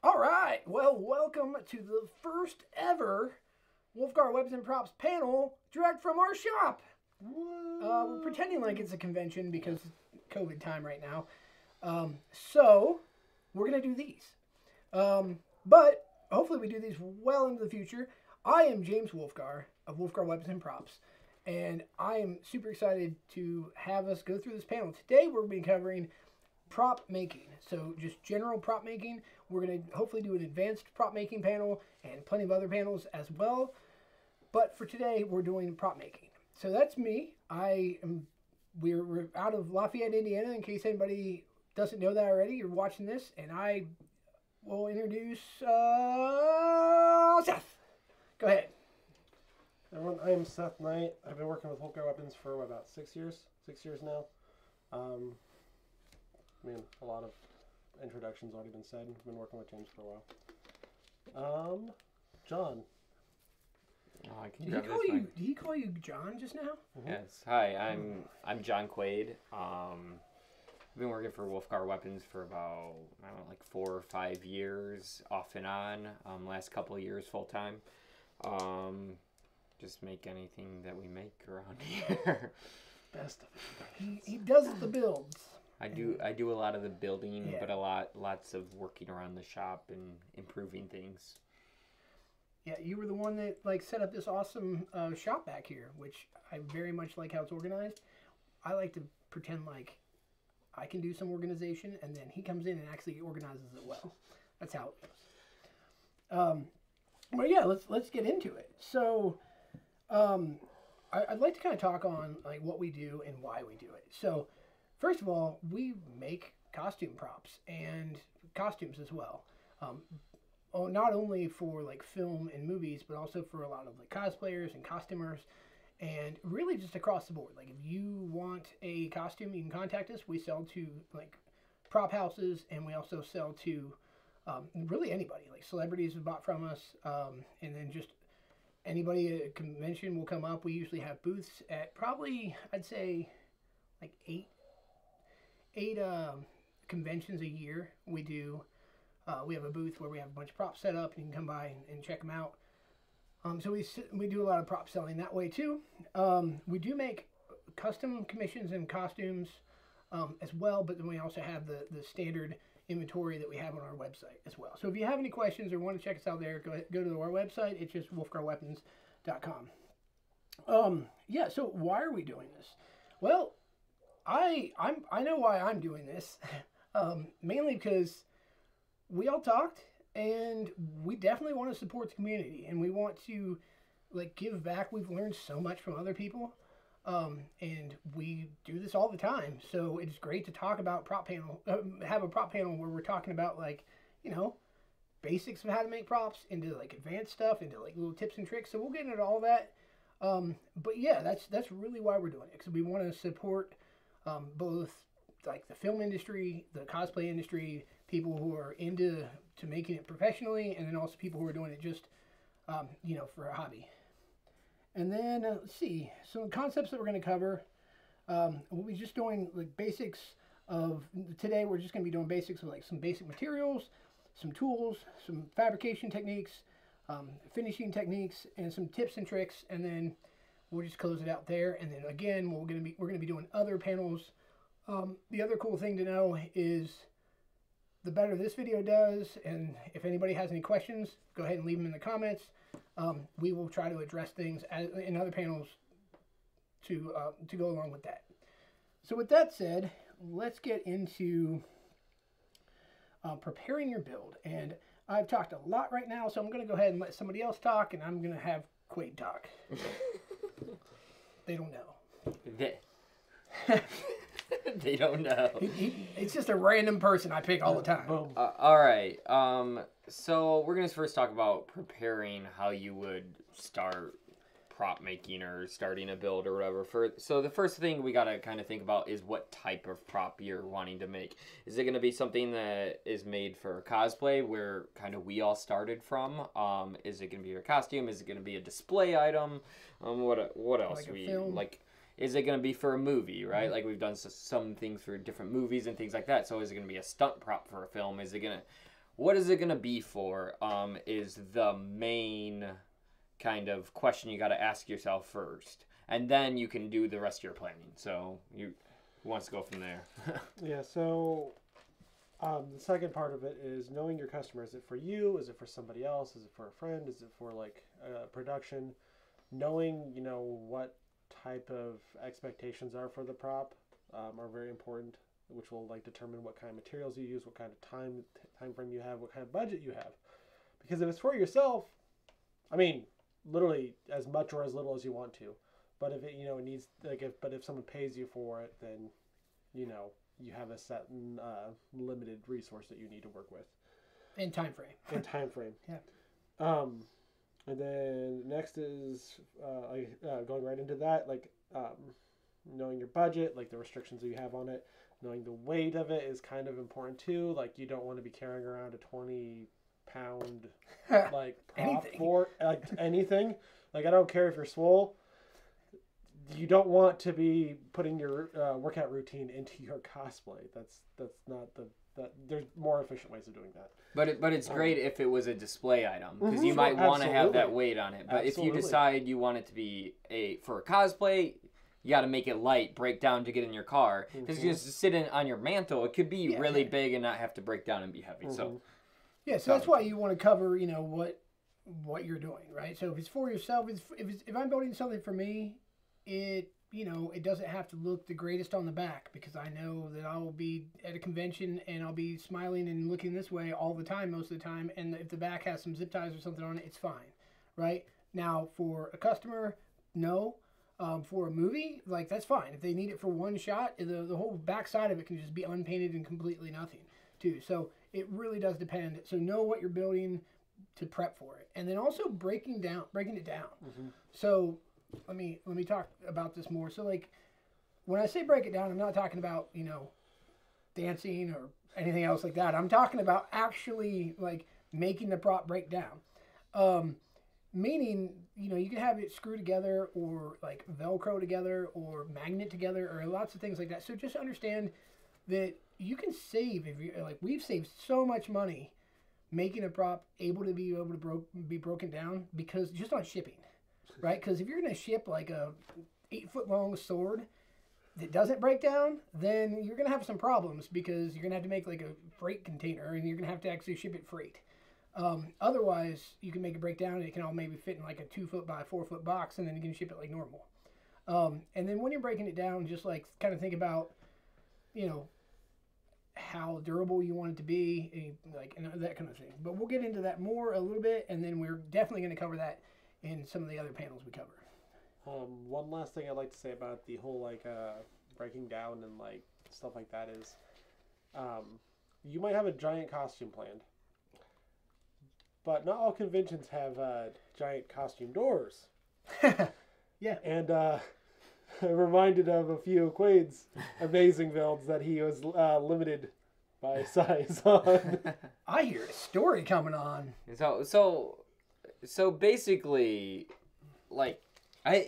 All right. Well, welcome to the first ever Wulfgar Weapons and Props panel direct from our shop. We're pretending like it's a convention because COVID time right now. So we're going to do these. But hopefully we do these well into the future. I am James Wulfgar of Wulfgar Weapons and Props. And I am super excited to have us go through this panel. Today we're going to be covering prop making. So just general prop making. We're going to hopefully do an advanced prop making panel and plenty of other panels as well. But for today we're doing prop making. So that's me. We're out of Lafayette, Indiana, in case anybody doesn't know that already. You're watching this, and I will introduce Seth. Go ahead. Everyone, I am Seth Knight. I've been working with Wulfgar Weapons for about 6 years. 6 years now. A lot of introductions already been said. I've been working with James for a while. John. Oh, I can Did grab he call this you? mic. Did he call you John just now? Yes. Hi, I'm John Quaid. I've been working for Wulfgar Weapons for about, I don't know, like 4 or 5 years, off and on. Last couple of years full time. Just make anything that we make around here. Best of it. He does the builds. I do a lot of the building, Yeah. but lots of working around the shop and improving things. Yeah, you were the one that set up this awesome shop back here, which I very much like how it's organized. I like to pretend like I can do some organization, and then he comes in and actually organizes it well. That's how it goes. But yeah, let's get into it. So, I'd like to kind of talk on what we do and why we do it. So, first of all, we make costume props and costumes as well. Not only for film and movies, but also for a lot of cosplayers and costumers, and really just across the board. If you want a costume, you can contact us. We sell to prop houses, and we also sell to really anybody. Celebrities have bought from us, and then just anybody at a convention will come up. We usually have booths at probably, I'd say, eight conventions a year. We do. We have a booth where we have a bunch of props set up. You can come by and check them out. So we do a lot of prop selling that way too. We do make custom commissions and costumes as well, but then we also have the standard inventory that we have on our website as well. So if you have any questions or want to check us out there, go to our website. It's just wulfgarweapons.com. Yeah, so why are we doing this? Well, I know why I'm doing this. Mainly because we all talked, and we definitely want to support the community, and we want to give back. We've learned so much from other people, and we do this all the time. So it's great to talk about have a prop panel where we're talking about basics of how to make props into advanced stuff, into little tips and tricks. So we'll get into all that. But yeah, that's really why we're doing it, because we want to support both the film industry, the cosplay industry, people who are into making it professionally, and then also people who are doing it just for a hobby. And then let's see, some concepts that we're going to cover. We'll be just doing basics of today. We're just going to be doing basics of some basic materials, some tools, some fabrication techniques, finishing techniques, and some tips and tricks. And then we'll just close it out there. And then again, we're going to be doing other panels. The other cool thing to know is the better this video does, and if anybody has any questions, go ahead and leave them in the comments. We will try to address things in other panels to go along with that. So with that said, let's get into preparing your build. And I've talked a lot right now, so I'm going to go ahead and let somebody else talk, and I'm going to have Quaid talk. They don't know. They don't know. It's just a random person I pick all the time. All right. So we're going to first talk about preparing how you would start prop making or starting a build or whatever. So the first thing we got to kind of think about is what type of prop you're wanting to make. Is it going to be something that is made for cosplay, where kind of we all started from? Is it going to be your costume? Is it going to be a display item? What else? Is it going to be for a movie, right? Like we've done some things for different movies and things like that. So is it going to be a stunt prop for a film? Is it going to... what is it going to be for, is the main kind of question you got to ask yourself first. And then you can do the rest of your planning. So who wants to go from there? Yeah, so the second part of it is knowing your customer. Is it for you? Is it for somebody else? Is it for a friend? Is it for like production? Knowing, you know, what type of expectations are for the prop are very important, which will like determine what kind of materials you use, what kind of time frame you have, what kind of budget you have. Because if it's for yourself, I mean, literally as much or as little as you want to. But if it, you know, it needs like if someone pays you for it, then, you know, you have a set limited resource that you need to work with. And time frame. And time frame. Yeah. And then next is going right into that, like knowing your budget, like the restrictions that you have on it. Knowing the weight of it is kind of important too. Like you don't want to be carrying around a 20-pound like prop for like anything. Like I don't care if you're swole. You don't want to be putting your workout routine into your cosplay. That's not there's more efficient ways of doing that. But it's great if it was a display item, because you might want to have that weight on it. But if you decide you want it to be for a cosplay, you got to make it light, break down to get in your car. Because you just sit on your mantle, it could be really big and not have to break down and be heavy. So yeah, so that's why you want to cover, you know, what you're doing, right? So if it's for yourself, if I'm building something for me, it, you know, it doesn't have to look the greatest on the back, because I know that I will be at a convention and I'll be smiling and looking this way all the time, most of the time. And if the back has some zip ties or something on it, it's fine, right? Now, for a customer, no. For a movie, like, that's fine. If they need it for one shot, the whole back side of it can just be unpainted and completely nothing, too. So it really does depend. So know what you're building to prep for it. And then also breaking it down. So let me talk about this more. So, like, when I say break it down, I'm not talking about, you know, dancing or anything else like that. I'm talking about actually, like, making the prop break down. Meaning, you know, you can have it screw together or, like, Velcro together or magnet together or lots of things like that. So just understand that you can save, if you like, we've saved so much money making a prop able to be broken down, because just on shipping. Right? Because if you're going to ship like a 8-foot-long sword that doesn't break down, then you're going to have some problems, because you're going to have to make like a freight container and you're going to have to actually ship it freight. Otherwise, you can make it break down and it can all maybe fit in like a 2-foot by 4-foot box, and then you can ship it like normal. And then when you're breaking it down, just like kind of think about, you know, how durable you want it to be, and that kind of thing. But we'll get into that more a little bit, and then we're definitely going to cover that in some of the other panels we cover. One last thing I'd like to say about the whole like breaking down and like stuff like that is, you might have a giant costume planned, but not all conventions have giant costume doors. Yeah. And I'm reminded of a few of Quaid's amazing builds that he was limited by size on. I hear a story coming on. So basically, like, I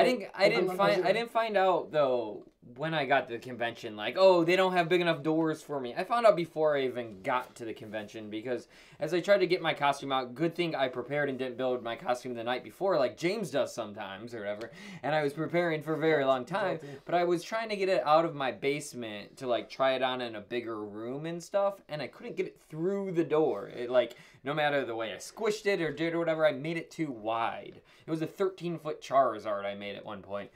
didn't find out though when I got to the convention, like, oh, they don't have big enough doors for me. I found out before I even got to the convention, because as I tried to get my costume out, good thing I prepared and didn't build my costume the night before, like James does sometimes or whatever. And I was preparing for a very long time, but I was trying to get it out of my basement to like try it on in a bigger room and stuff, and I couldn't get it through the door. It like, no matter the way I squished it or did or whatever, I made it too wide. It was a 13-foot Charizard I made at one point.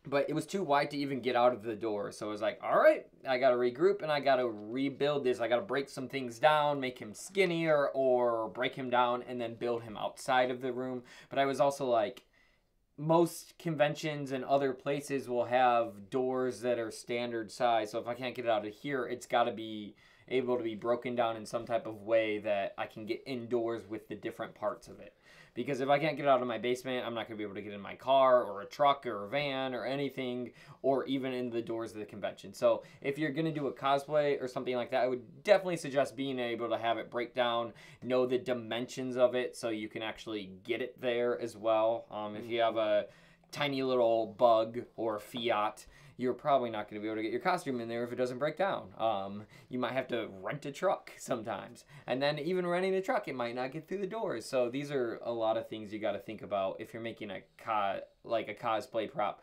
But it was too wide to even get out of the door. So I was like, all right, I got to regroup and I got to rebuild this. I got to break some things down, make him skinnier, or break him down and then build him outside of the room. But I was also like, most conventions and other places will have doors that are standard size. So if I can't get it out of here, it's got to be able to be broken down in some type of way that I can get indoors with the different parts of it. Because if I can't get it out of my basement, I'm not going to be able to get in my car or a truck or a van or anything, or even in the doors of the convention. So if you're going to do a cosplay or something like that, I would definitely suggest being able to have it break down, know the dimensions of it so you can actually get it there as well. If you have a tiny little bug or Fiat, you're probably not going to be able to get your costume in there if it doesn't break down. You might have to rent a truck sometimes. And then even renting a truck, it might not get through the doors. So these are a lot of things you got to think about if you're making a cosplay prop.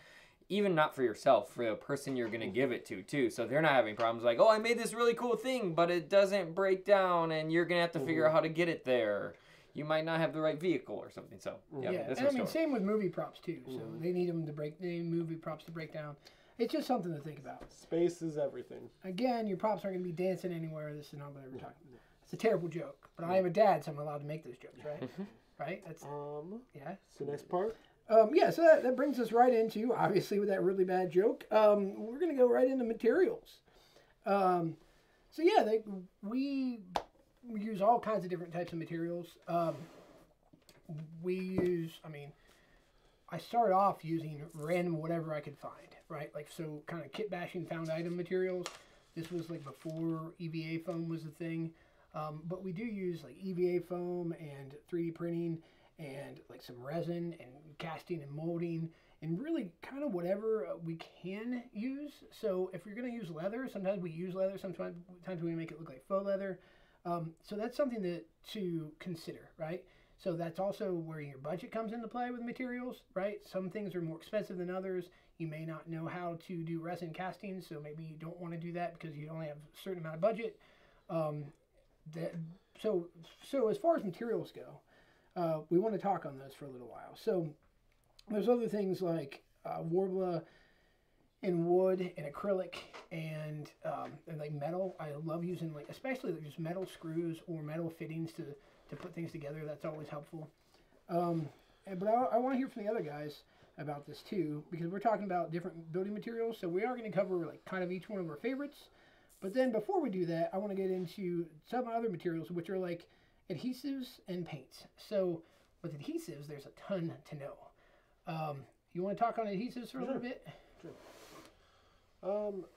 Even not for yourself, for the person you're going to give it to, too. So they're not having problems like, oh, I made this really cool thing, but it doesn't break down, and you're going to have to figure out how to get it there. You might not have the right vehicle or something. So, yeah. And I mean, same with movie props, too. So they need movie props to break down. It's just something to think about. Space is everything. Again, your props aren't going to be dancing anywhere. This is not what we're talking about. It's a terrible joke. But I am a dad, so I'm allowed to make those jokes, right? Right? That's yeah. So next part? Yeah, so that brings us right into, obviously, with that really bad joke, we're going to go right into materials. So yeah, we use all kinds of different types of materials. I started off using random whatever I could find, right? Like, so kind of kit bashing found item materials. This was like before EVA foam was a thing. But we do use like EVA foam and 3D printing and like some resin and casting and molding and really kind of whatever we can use. So if you're going to use leather, sometimes we use leather, sometimes we make it look like faux leather. So that's something to consider, right? So that's also where your budget comes into play with materials, right? Some things are more expensive than others. You may not know how to do resin casting, so maybe you don't want to do that because you only have a certain amount of budget. So as far as materials go, we want to talk on those for a little while. So there's other things like Warbler and wood and acrylic and like metal. I love using like especially just metal screws or metal fittings to put things together. That's always helpful. But I want to hear from the other guys about this too, because we're talking about different building materials. So we are going to cover like kind of each one of our favorites. But then before we do that, I want to get into some other materials, which are like adhesives and paints. So with adhesives, there's a ton to know. You want to talk on adhesives for a little bit? Sure.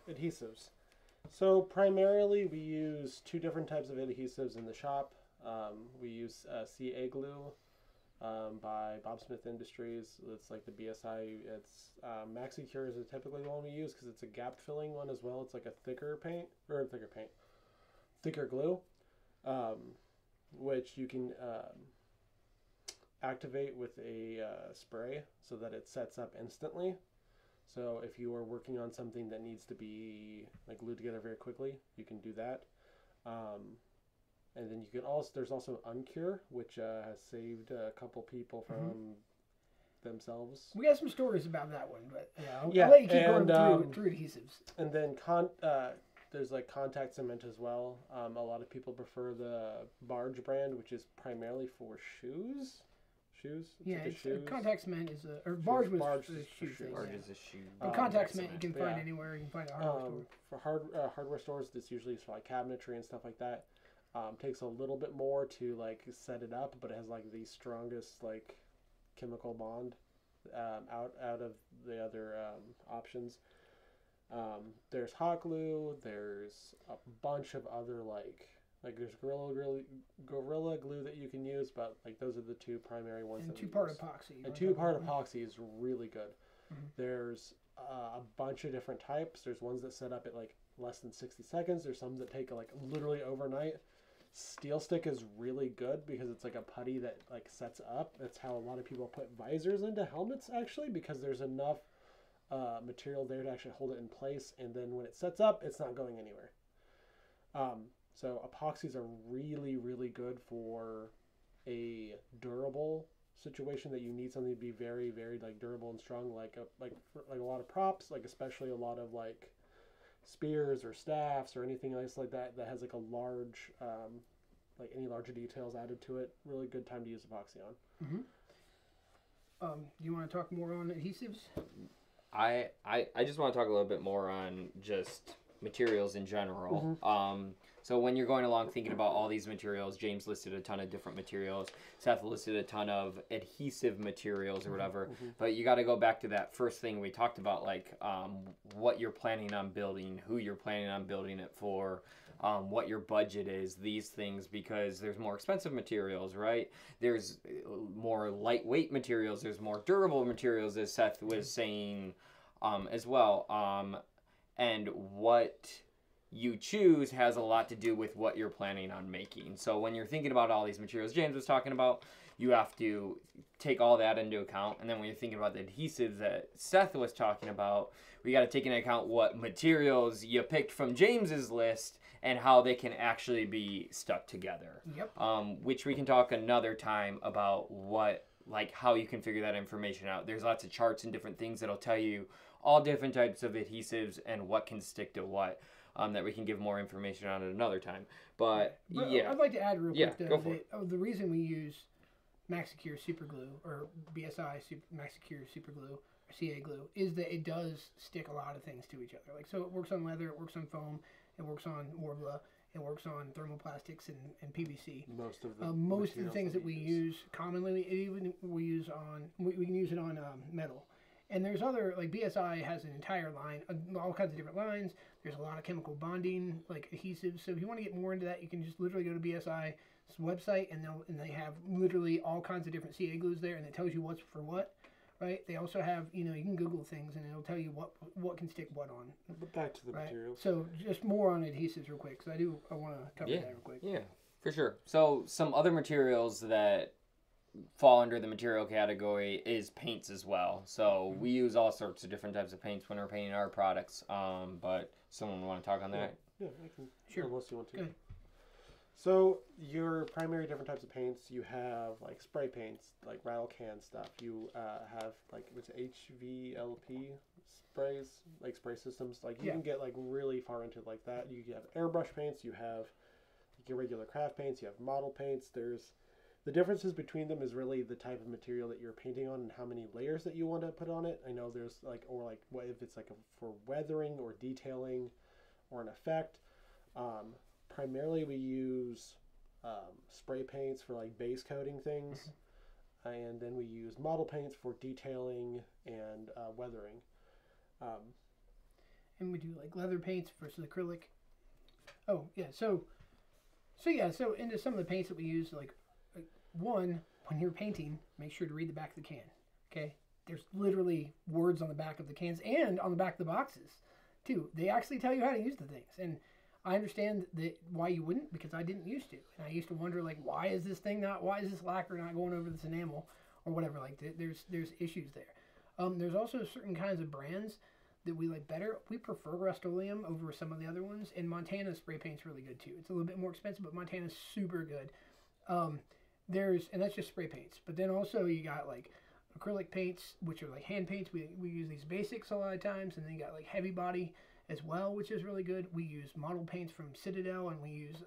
Adhesives. So primarily we use two different types of adhesives in the shop. We use CA glue by Bob Smith Industries. It's like the BSI. It's MaxiCure is typically the one we use because it's a gap filling one as well. It's like a thicker glue, which you can activate with a spray so that it sets up instantly. So if you are working on something that needs to be like glued together very quickly, you can do that. And then you can there's also Uncure, which has saved a couple people from themselves. We got some stories about that one, but I'll let you keep going through adhesives. And then there's like contact cement as well. A lot of people prefer the Barge brand, which is primarily for shoes. Yeah, contact cement is Barge was a shoe thing. Barge is a shoe. And contact cement you can find anywhere. You can find it at a hardware store. For hardware stores, it's usually for like cabinetry and stuff like that. Takes a little bit more to like set it up, but it has like the strongest like chemical bond out of the other options. There's hot glue. There's a bunch of other like there's Gorilla Glue that you can use, but like those are the two primary ones. And two-part epoxy. And two-part epoxy is really good. There's a bunch of different types. There's ones that set up at like less than 60 seconds. There's some that take like literally overnight. Steel stick is really good because it's like a putty that like sets up. That's how a lot of people put visors into helmets actually, because there's enough material there to actually hold it in place, and then when it sets up, it's not going anywhere. So epoxies are really, really good for a durable situation that you need something to be very, very like durable and strong, like a lot of props, like especially a lot of like spears or staffs or anything else like that has like a large like any larger details added to it. Really good time to use epoxy on. You want to talk more on adhesives? I just want to talk a little bit more on just materials in general. So when you're going along thinking about all these materials, James listed a ton of different materials. Seth listed a ton of adhesive materials or whatever. But you got to go back to that first thing we talked about, like what you're planning on building, who you're planning on building it for, what your budget is, these things, because there's more expensive materials, right? There's more lightweight materials. There's more durable materials, as Seth was saying. as well. And what you choose has a lot to do with what you're planning on making. So when you're thinking about all these materials James was talking about, you have to take all that into account. And then when you're thinking about the adhesives that Seth was talking about, we got to take into account what materials you picked from James's list and how they can actually be stuck together. Yep. Which we can talk another time about how you can figure that information out. There's lots of charts and different things that'll tell you all different types of adhesives and what can stick to what. That we can give more information on at another time. But yeah. I'd like to add real quick, go for it. The reason we use MaxiCure Super Glue or BSI MaxiCure Super Glue or CA glue is that it does stick a lot of things to each other. Like, so it works on leather, it works on foam, it works on Worbla, it works on thermoplastics and PVC. Most of the things that we use commonly, we can use it on metal. And there's other, like BSI has an entire line, all kinds of different lines. There's a lot of chemical bonding, like adhesives. So if you want to get more into that, you can just literally go to BSI's website, and they have literally all kinds of different CA glues there, and it tells you what's for what, right? They also have, you can Google things, and it'll tell you what can stick what on. But back to the materials. So just more on adhesives real quick, because I want to cover that real quick. Yeah, for sure. So some other materials that fall under the material category is paints as well. So we use all sorts of different types of paints when we're painting our products. But someone want to talk on that? Yeah, I can. Sure. Unless you want to. Go ahead. So your primary different types of paints, you have like spray paints, like rattle can stuff. You have like what's HVLP sprays, like spray systems. Like you can get like really far into like that. You have airbrush paints. You have like your regular craft paints. You have model paints. The differences between them is really the type of material that you're painting on and how many layers that you want to put on it. I know there's like, or like what if it's like for weathering or detailing or an effect. Primarily we use spray paints for like base coating things, and then we use model paints for detailing and weathering. And we do like leather paints versus acrylic. Oh yeah, so into some of the paints that we use, like one, when you're painting, make sure to read the back of the can. Okay, there's literally words on the back of the cans and on the back of the boxes too. They actually tell you how to use the things, and I understand that why you wouldn't, because I didn't used to, and I used to wonder like, why is this lacquer not going over this enamel or whatever. Like there's issues there. There's also certain kinds of brands that we like better. We prefer Rust-Oleum over some of the other ones, and Montana spray paint's really good too. It's a little bit more expensive, but Montana's super good. And that's just spray paints. But then also you got like acrylic paints, which are like hand paints. We use these basics a lot of times, and then you got like heavy body as well, which is really good. We use model paints from Citadel, and we use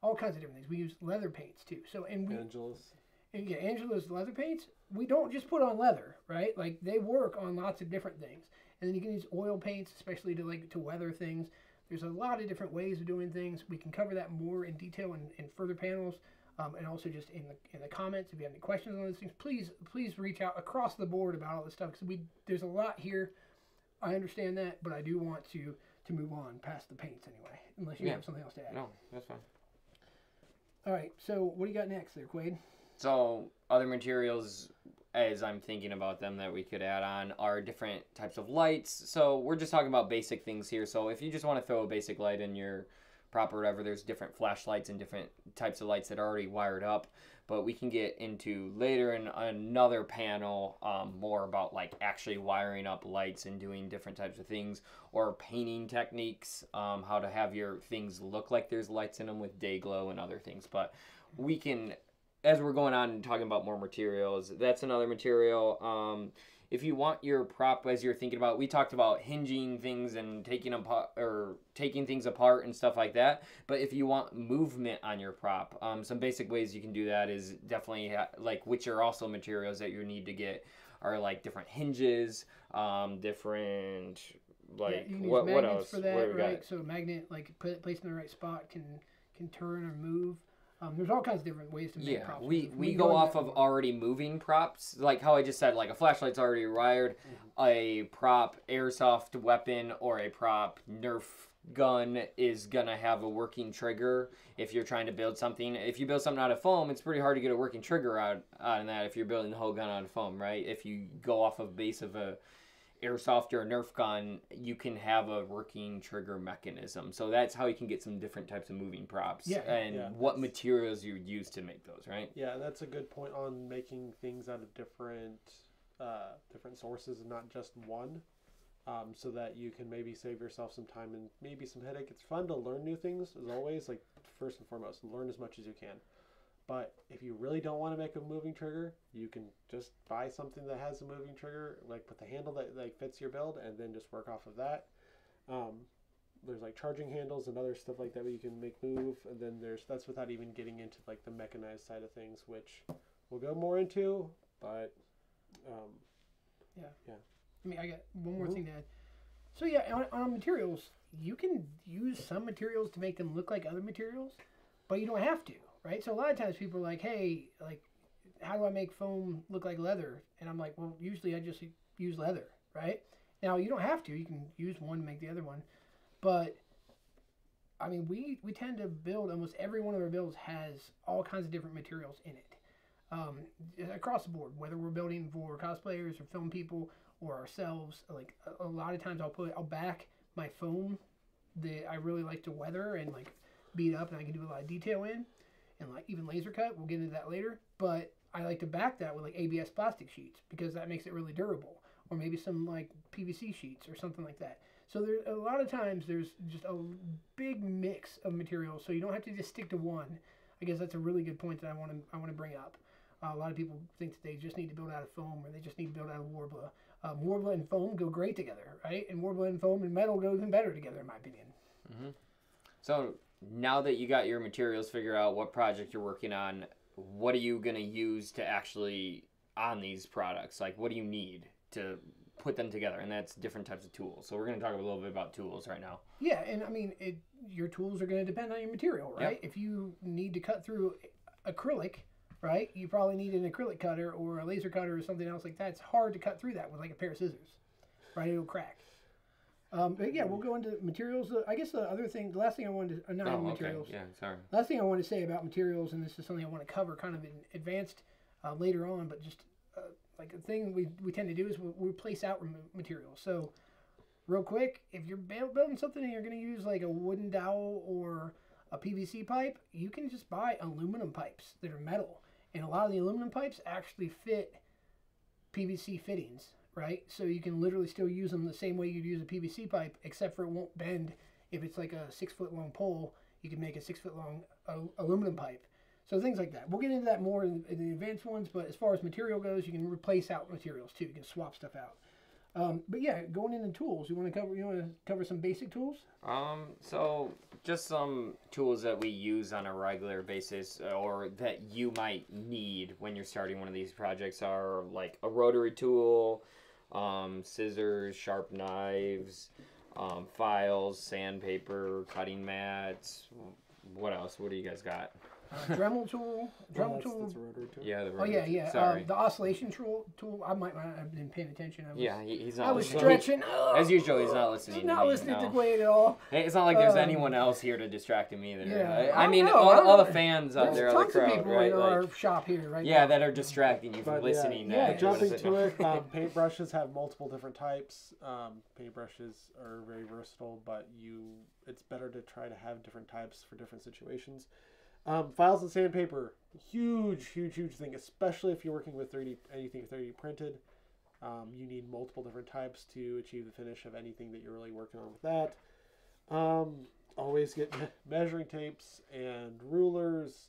all kinds of different things. We use leather paints too. So Angela's leather paints, we don't just put on leather, right? Like they work on lots of different things. And then you can use oil paints, especially to weather things. There's a lot of different ways of doing things. We can cover that more in detail in further panels. And also just in the comments, if you have any questions on those things, please reach out across the board about all this stuff, because there's a lot here. I understand that, but I do want to move on past the paints anyway, unless you have something else to add. No, that's fine. All right, so what do you got next there, Quaid? So other materials, as I'm thinking about them, that we could add on are different types of lights. So we're just talking about basic things here. So if you just want to throw a basic light in your prop or whatever, there's different flashlights and different types of lights that are already wired up. But we can get into later in another panel more about like actually wiring up lights and doing different types of things, or painting techniques, how to have your things look like there's lights in them with day glow and other things. But we can, as we're going on and talking about more materials, that's another material. If you want your prop, as you're thinking about, we talked about hinging things and taking things apart and stuff like that. But if you want movement on your prop, some basic ways you can do that is definitely which are also materials that you need to get are like different hinges, different like you can use what magnets else for that, what do we right? got? So a magnet placed in the right spot can turn or move. There's all kinds of different ways to make props. We go off of already moving props, like how I just said, like a flashlight's already wired, a prop airsoft weapon or a prop Nerf gun is gonna have a working trigger. If you're trying to build something, if you build something out of foam, it's pretty hard to get a working trigger out of that if you're building the whole gun out of foam, right? If you go off of base of a airsoft or a Nerf gun, you can have a working trigger mechanism. So that's how you can get some different types of moving props. Yeah. And what materials you use to make those, right? Yeah, that's a good point on making things out of different sources and not just one. So that you can maybe save yourself some time and maybe some headache. It's fun to learn new things, as always. Like, first and foremost, learn as much as you can. But if you really don't want to make a moving trigger, you can just buy something that has a moving trigger, like with a handle that like fits your build, and then just work off of that. There's like charging handles and other stuff like that where you can make move, and then that's without even getting into like the mechanized side of things, which we'll go more into. But yeah. I mean, I got one more thing to add. So yeah, on materials, you can use some materials to make them look like other materials, but you don't have to. Right, so a lot of times people are like, "Hey, like, how do I make foam look like leather?" And I'm like, "Well, usually I just use leather." Right? Now you don't have to. You can use one to make the other one, but I mean, we tend to build almost every one of our builds has all kinds of different materials in it, across the board. Whether we're building for cosplayers or film people or ourselves, like a lot of times I'll back my foam that I really like to weather and like beat up, and I can do a lot of detail in. And like even laser cut, we'll get into that later. But I like to back that with like ABS plastic sheets because that makes it really durable, or maybe some like PVC sheets or something like that. So there's a lot of times there's just a big mix of materials, so you don't have to just stick to one. I guess that's a really good point that I want to bring up. A lot of people think that they just need to build out of foam or they just need to build out of Worbla. Worbla and foam go great together, right? And Worbla and foam and metal go even better together, in my opinion. Mm-hmm. So now that you got your materials figured out, what project you're working on, what are you going to use to actually on these products? Like, what do you need to put them together? And that's different types of tools. So we're going to talk a little bit about tools right now. Yeah, and I mean, your tools are going to depend on your material, right? Yep. If you need to cut through acrylic, right, you probably need an acrylic cutter or a laser cutter or something else like that. It's hard to cut through that with like a pair of scissors, right? It'll crack. But yeah, we'll go into materials. I guess the last thing I wanted to, materials. Yeah, sorry. Last thing I want to say about materials, and this is something I want to cover kind of in advanced later on, but just like a thing we tend to do is we place out materials. So real quick, if you're building something and you're going to use like a wooden dowel or a PVC pipe, you can just buy aluminum pipes that are metal. And a lot of the aluminum pipes actually fit PVC fittings. Right? So you can literally still use them the same way you'd use a PVC pipe, except for it won't bend. If it's like a 6-foot long pole, you can make a 6-foot long aluminum pipe. So things like that. We'll get into that more in the advanced ones, but as far as material goes, you can replace out materials too. You can swap stuff out. But yeah, going into tools, you want to cover some basic tools? So just some tools that we use on a regular basis, or that you might need when you're starting one of these projects, are like a rotary tool, scissors, sharp knives, files, sandpaper, cutting mats. What else? What do you guys got? Dremel tool. That's a rotary tool. Yeah, the rotary. Oh yeah. Sorry. The oscillation tool. I might not have been paying attention. He's not. I was listening. stretching. As usual, he's not listening. He's not listening to Quaid at all. Hey, it's not like there's anyone else here to distract him either. Yeah, I mean, all the fans out there, tons the crowd, of people right? in our shop here, right? Yeah, now. that are distracting you from listening. Jumping to it, paintbrushes have multiple different types. Paintbrushes are very versatile, but it's better to try to have different types for different situations. Files and sandpaper, huge thing, especially if you're working with anything 3D printed. You need multiple different types to achieve the finish of anything that you're really working on with that. Always get measuring tapes and rulers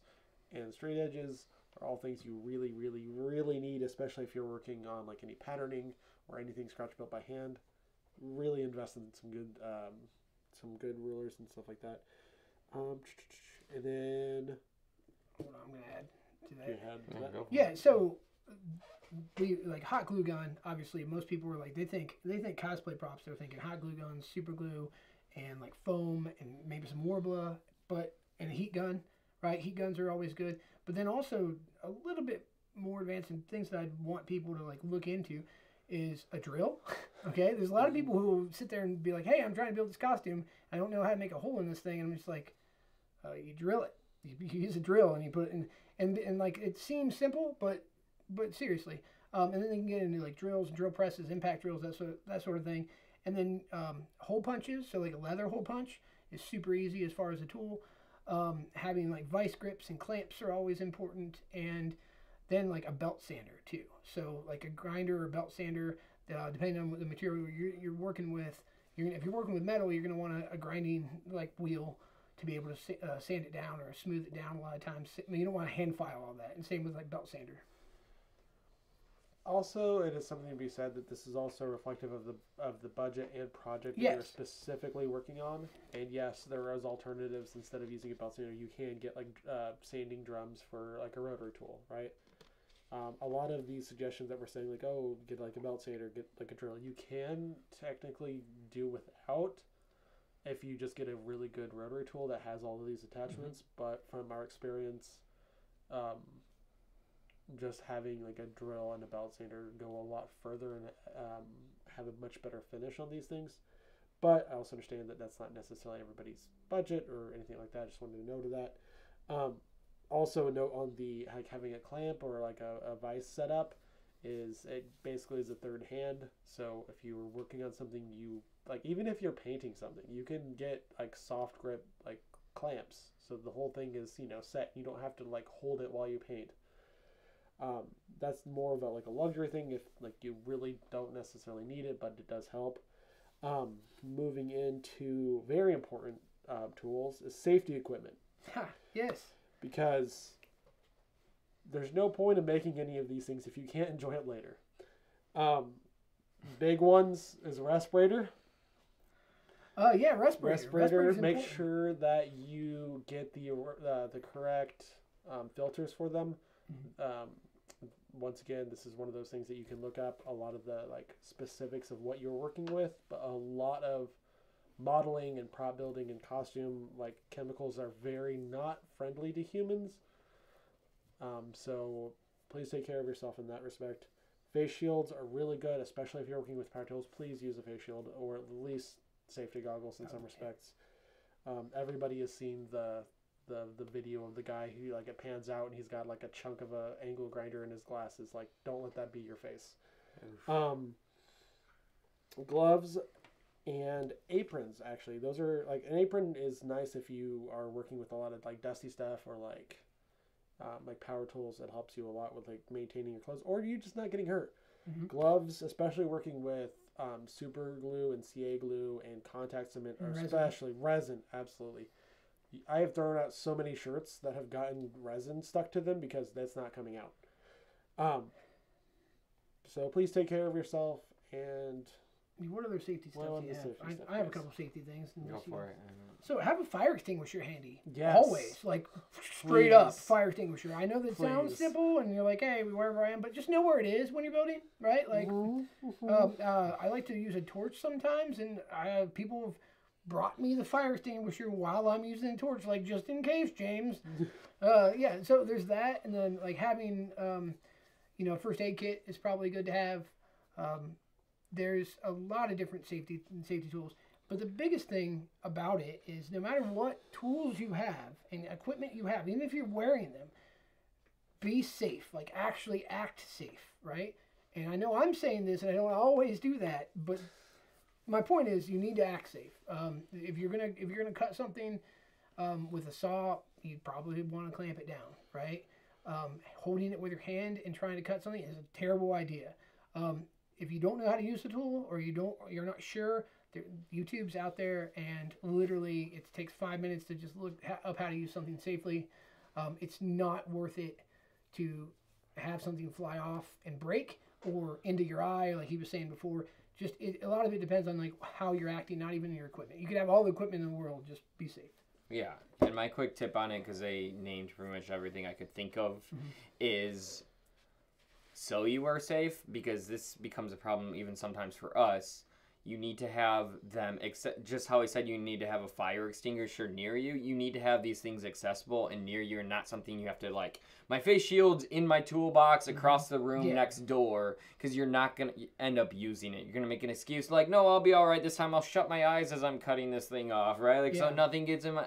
and straight edges are all things you really need, especially if you're working on like any patterning or anything scratch built by hand. Really invest in some good rulers and stuff like that. And then, hold on, I'm gonna add to that. Yeah, so we like hot glue gun. Obviously, most people are like they think cosplay props. They're thinking hot glue guns, super glue, and like foam and maybe some Worbla, and a heat gun. Right, heat guns are always good. But then also a little bit more advanced and things that I'd want people to like look into is a drill. Okay, there's a lot of people who sit there and be like, "Hey, I'm trying to build this costume. I don't know how to make a hole in this thing." And I'm just like, you drill it. You use a drill and you put it in, and like it seems simple, but seriously, And then they can get into like drills, drill presses, impact drills, that sort of thing. And then hole punches, so like a leather hole punch is super easy as far as a tool. Having like vice grips and clamps are always important, and then like a belt sander too. So like a grinder or belt sander, depending on what the material you're working with. If you're working with metal, you're going to want a grinding like wheel to be able to sand it down or smooth it down a lot of times. I mean, you don't want to hand file all that. And same with like belt sander. Also, it is something to be said that this is also reflective of the budget and project that Yes. you're specifically working on. And yes, there is alternatives. Instead of using a belt sander, you can get like sanding drums for like a rotary tool, right? A lot of these suggestions that we're saying, like, oh, get like a belt sander, get like a drill, you can technically do without if you just get a really good rotary tool that has all of these attachments. But from our experience, just having like a drill and a belt sander go a lot further and have a much better finish on these things. But I also understand that that's not necessarily everybody's budget or anything like that. I just wanted to note that. Also a note on the like having a clamp or like a vise setup is it basically is a third hand. So if you were working on something, you like even if you're painting something, you can get like soft grip like clamps. So the whole thing is set. You don't have to like hold it while you paint. That's more of a like a luxury thing if like you really don't necessarily need it, but it does help. Moving into very important tools is safety equipment. Yes. Because there's no point in making any of these things if you can't enjoy it later. Big ones is a respirator. Yeah, respirator. Make sure that you get the correct filters for them. Once again, this is one of those things that you can look up a lot of the like specifics of what you're working with, but a lot of modeling and prop building and costume like chemicals are very not friendly to humans. So please take care of yourself in that respect. Face shields are really good, especially if you're working with power tools. Please use a face shield or at least safety goggles in some respects. Everybody has seen the video of the guy who like it pans out and he's got like a chunk of a angle grinder in his glasses. Like, don't let that be your face. Gloves and aprons, actually. Those are like an apron is nice if you are working with a lot of like dusty stuff or like power tools. It helps you a lot with like maintaining your clothes, or you're just not getting hurt. Gloves, especially working with super glue and CA glue and contact cement, or especially resin, absolutely. I have thrown out so many shirts that have gotten resin stuck to them because that's not coming out. So please take care of yourself. And what other safety stuff do you have? I have a couple safety things. Go for it. So have a fire extinguisher handy. Yes. Always. Like straight up fire extinguisher. I know that sounds simple and you're like, hey, wherever I am, but just know where it is when you're building, right? Like I like to use a torch sometimes, and people have brought me the fire extinguisher while I'm using the torch, like just in case, James. Yeah, so there's that, and then like having first aid kit is probably good to have. There's a lot of different safety tools, but the biggest thing about it is no matter what tools you have and equipment you have, even if you're wearing them, be safe. Like actually act safe, right? And I know I'm saying this, and I don't always do that, but my point is you need to act safe. If you're gonna cut something with a saw, you probably want to clamp it down, right? Holding it with your hand and trying to cut something is a terrible idea. If you don't know how to use the tool, or you're not sure, YouTube's out there, and literally it takes 5 minutes to just look up how to use something safely. It's not worth it to have something fly off and break or into your eye, like he was saying before. Just a lot of it depends on like how you're acting, not even your equipment. You could have all the equipment in the world, just be safe. Yeah, and my quick tip on it, because they named pretty much everything I could think of, is so you are safe, because this becomes a problem even sometimes for us. You need to have them, just how I said you need to have a fire extinguisher near you, you need to have these things accessible and near you, and not something you have to like, my face shield's in my toolbox across the room next door, because you're not going to end up using it. You're going to make an excuse like, no, I'll be all right this time. I'll shut my eyes as I'm cutting this thing off, right? Like, so nothing gets in my...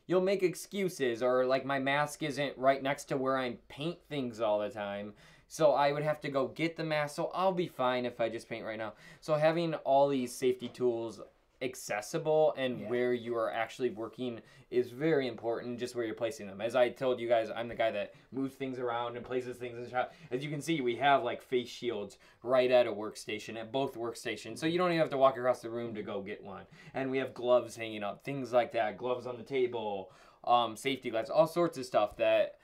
you'll make excuses, or like my mask isn't right next to where I paint things all the time. So I would have to go get the mask, so I'll be fine if I just paint right now. So having all these safety tools accessible and where you are actually working is very important, just where you're placing them. As I told you guys, I'm the guy that moves things around and places things in the shop. As you can see, we have like face shields right at a workstation, at both workstations, so you don't even have to walk across the room to go get one. And we have gloves hanging up, things like that, gloves on the table, safety gloves, all sorts of stuff that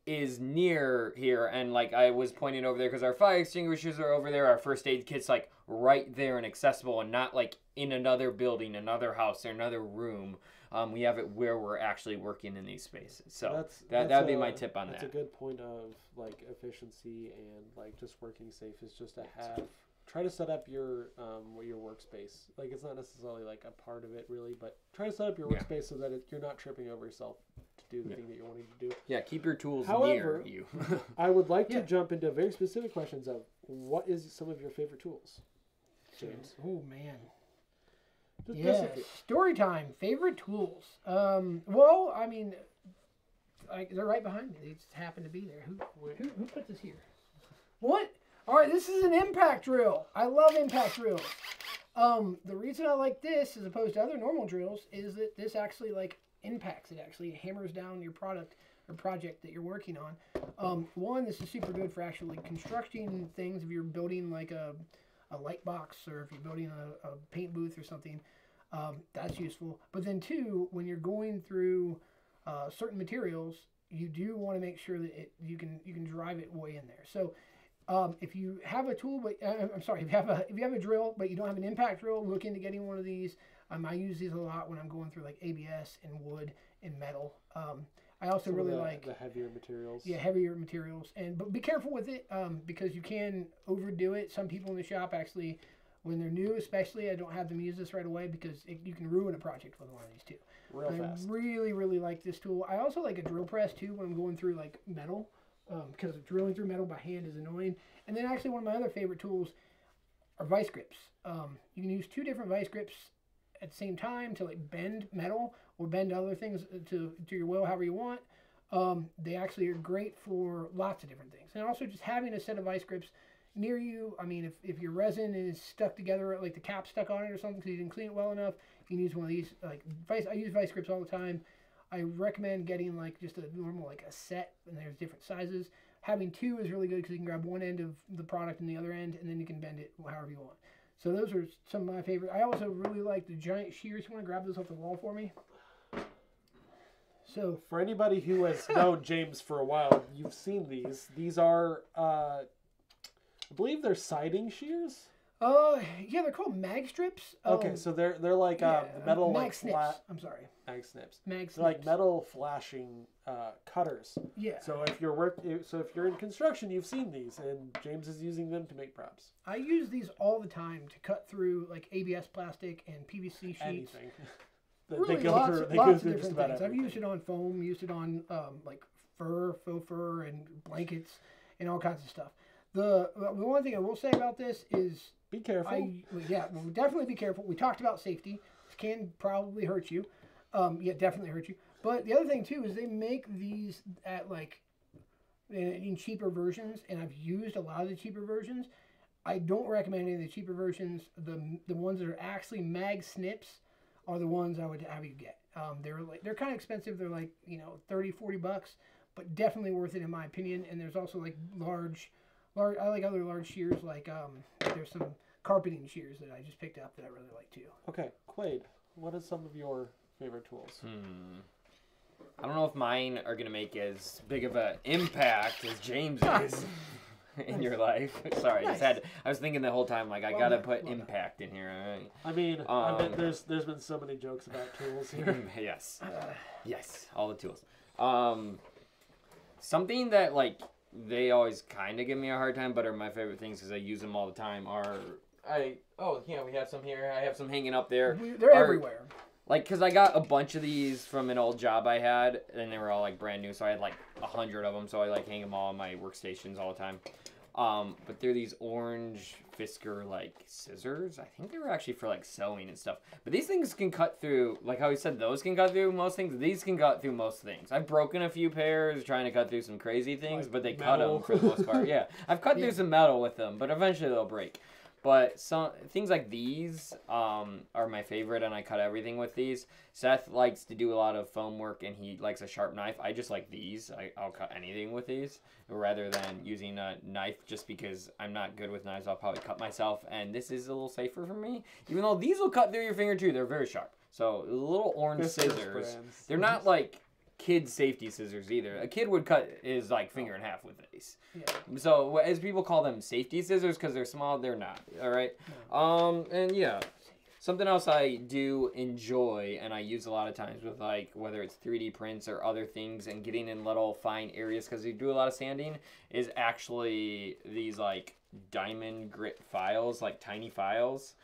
is near here. And like I was pointing over there, because our fire extinguishers are over there, our first aid kit's like right there and accessible, and not like in another building, another house, or another room. We have it where we're actually working in these spaces. So that'd be my tip on that. That's a good point of like efficiency and like just working safe, is just to try to set up your workspace. Like it's not necessarily like a part of it really, but try to set up your workspace so that you're not tripping over yourself to do the thing that you're wanting to do. Yeah, keep your tools However, near you. I would like to jump into very specific questions of what is some of your favorite tools, James? Oh man. Just Story time. Favorite tools. Well, I mean, they're right behind me. They just happen to be there. Who put this here? What? All right, this is an impact drill. I love impact drills. The reason I like this as opposed to other normal drills is that this actually like impacts. It actually hammers down your product or project that you're working on. One, this is super good for actually constructing things. If you're building like a light box, or if you're building a paint booth or something, that's useful. But then two, when you're going through certain materials, you do want to make sure that you can drive it way in there. So if you have a tool, but if you have a drill but you don't have an impact drill, look into getting one of these. I use these a lot when I'm going through like ABS and wood and metal. I also really like the heavier materials. Yeah, heavier materials, but be careful with it because you can overdo it. Some people in the shop actually, when they're new, especially, I don't have them use this right away because you can ruin a project with one of these too. Real fast. I really, really like this tool. I also like a drill press too when I'm going through like metal, because drilling through metal by hand is annoying. And then actually one of my other favorite tools are vice grips. You can use two different vice grips at the same time to like bend metal or bend other things to your will, however you want. They actually are great for lots of different things. And also just having a set of vice grips near you. I mean, if your resin is stuck together, like the cap stuck on it or something because you didn't clean it well enough, you can use one of these. I use vice grips all the time. I recommend getting like just a normal like a set, and there's different sizes. Having two is really good because you can grab one end of the product and the other end, and then you can bend it however you want. So those are some of my favorite. I also really like the giant shears. You want to grab those off the wall for me? So for anybody who has known James for a while, you've seen these. These are, I believe they're siding shears. Yeah, they're called mag strips. Okay, so they're like metal mag like snips. flat. I'm sorry. Mag snips. Mag They're snips. like metal flashing cutters. Yeah. So if you're in construction, you've seen these, and James is using them to make props. I use these all the time to cut through like ABS plastic and PVC sheets. Anything. Really, lots of different things. I've used it on foam, used it on like faux fur, and blankets, and all kinds of stuff. The one thing I will say about this is be careful. Well, definitely be careful. We talked about safety. This can probably hurt you. Definitely hurt you. But the other thing too is they make these at like in cheaper versions, and I've used a lot of the cheaper versions. I don't recommend any of the cheaper versions. The ones that are actually mag snips are the ones I would have you get. They're kind of expensive. They're like $30-$40, but definitely worth it in my opinion. And there's also like large. I like other large shears. Like there's some carpeting shears that I just picked up that I really like too. Okay, Quaid, what are some of your favorite tools? I don't know if mine are gonna make as big of an impact as James is in your life. Sorry, Nice. I was thinking the whole time like I gotta put impact in here. Right? I mean, there's been so many jokes about tools here. Yes, all the tools. Something that like they always kind of give me a hard time, but are my favorite things because I use them all the time. We have some here. I have some hanging up there. They're everywhere. Like, because I got a bunch of these from an old job I had, and they were all, like, brand new, so I had, like, 100 of them, so I, like, hang them all on my workstations all the time. But they're these orange Fisker like scissors. I think they were actually for like sewing and stuff. But these things can cut through, like how we said, those can cut through most things. These can cut through most things. I've broken a few pairs trying to cut through some crazy things, Like but they metal. cut them for the most part. Yeah, I've cut through some metal with them, but eventually they'll break. But some things like these are my favorite, and I cut everything with these. Seth likes to do a lot of foam work, and he likes a sharp knife. I just like these. I'll cut anything with these rather than using a knife, just because I'm not good with knives. I'll probably cut myself, and this is a little safer for me. Even though these will cut through your finger too, they're very sharp. So little orange scissors. They're not like kid safety scissors either. A kid would cut his like finger in half with these. Yeah. So as people call them safety scissors because they're small, they're not. All right. No. And yeah, something else I do enjoy and I use a lot of times with like whether it's 3D prints or other things and getting in little fine areas because we do a lot of sanding is actually these like diamond grit files, like tiny files.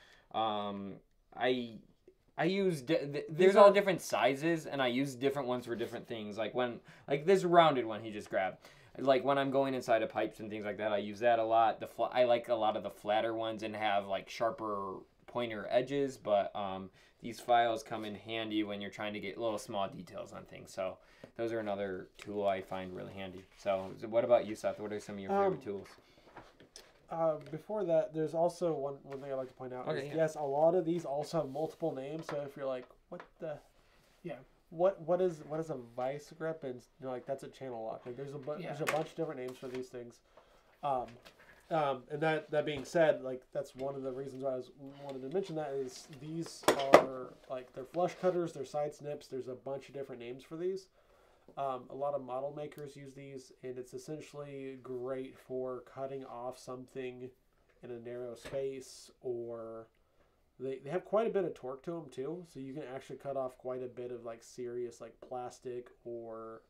I use there's all different sizes, and I use different ones for different things. Like this rounded one he just grabbed. Like when I'm going inside of pipes and things like that, I use that a lot. I like a lot of the flatter ones and have like sharper pointer edges. But these files come in handy when you're trying to get little small details on things. So those are another tool I find really handy. So what about you, Seth? What are some of your favorite tools? Before that, there's also one thing I'd like to point out. Okay, yes, a lot of these also have multiple names. So if you're like, what the, what is a vice grip, and you're like, that's a channel lock. Like there's a bunch of different names for these things. And that being said, like that's one of the reasons why I wanted to mention that is these are like they're flush cutters, they're side snips. There's a bunch of different names for these. A lot of model makers use these, and it's essentially great for cutting off something in a narrow space, or they have quite a bit of torque to them too, so you can actually cut off quite a bit of like serious like plastic, or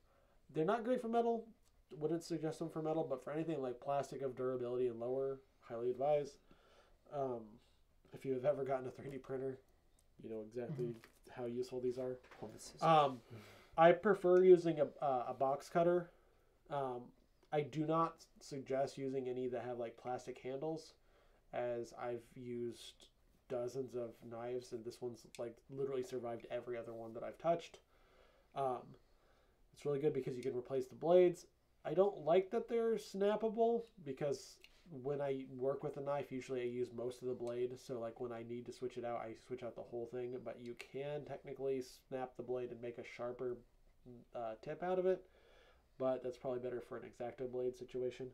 they're not great for metal. Wouldn't suggest them for metal, but for anything like plastic of durability and lower, highly advised. If you have ever gotten a 3D printer, you know exactly how useful these are. I prefer using a box cutter. I do not suggest using any that have like plastic handles, as I've used dozens of knives and this one's like literally survived every other one that I've touched. It's really good because you can replace the blades. I don't like that they're snappable because when I work with a knife, usually I use most of the blade. So like when I need to switch it out, I switch out the whole thing. But you can technically snap the blade and make a sharper tip out of it. But that's probably better for an X-Acto blade situation.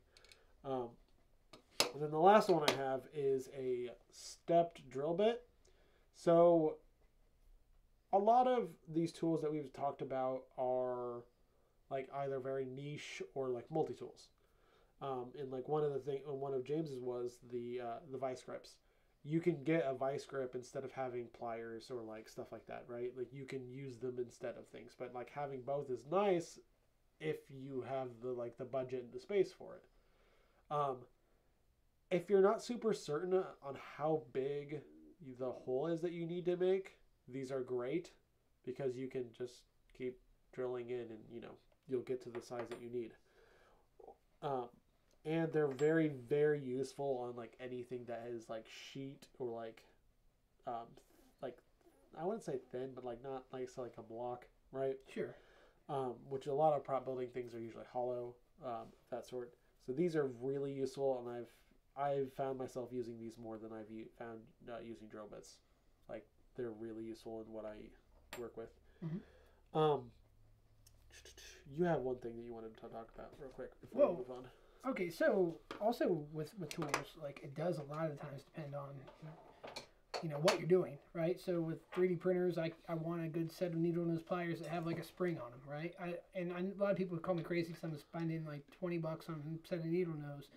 And then the last one I have is a stepped drill bit. So a lot of these tools that we've talked about are like either very niche or like multi-tools. And like one of James's was the vice grips. You can get a vice grip instead of having pliers or like stuff like that, right? Like you can use them instead of things. But like having both is nice if you have the budget and the space for it. If you're not super certain on how big the hole is that you need to make, these are great because you can just keep drilling in and you'll get to the size that you need. And they're very, very useful on like anything that is like sheet or like I wouldn't say thin, but like not like a block, right? Sure. Which a lot of prop building things are usually hollow, that sort. So these are really useful, and I've found myself using these more than I've found using drill bits. Like they're really useful in what I work with. Mm-hmm. You have one thing that you wanted to talk about real quick before we move on. Okay, so also with tools, like it does a lot of times depend on what you're doing, right? So with 3D printers, I want a good set of needle nose pliers that have like a spring on them, right? A lot of people call me crazy because I'm spending like $20 on a set of needle nose,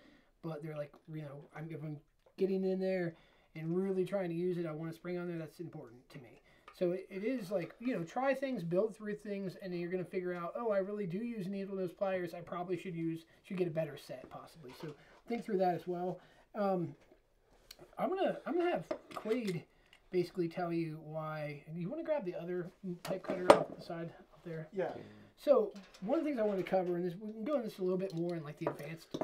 but they're like, if I'm getting in there and really trying to use it, I want a spring on there. That's important to me. So it is like, try things, build through things, and then you're going to figure out, I really do use needle nose pliers. I probably should get a better set possibly. So think through that as well. I'm gonna have Quaid basically tell you why. And you want to grab the other pipe cutter off the side up there? Yeah. So one of the things I want to cover, and we can go into this a little bit more in like the advanced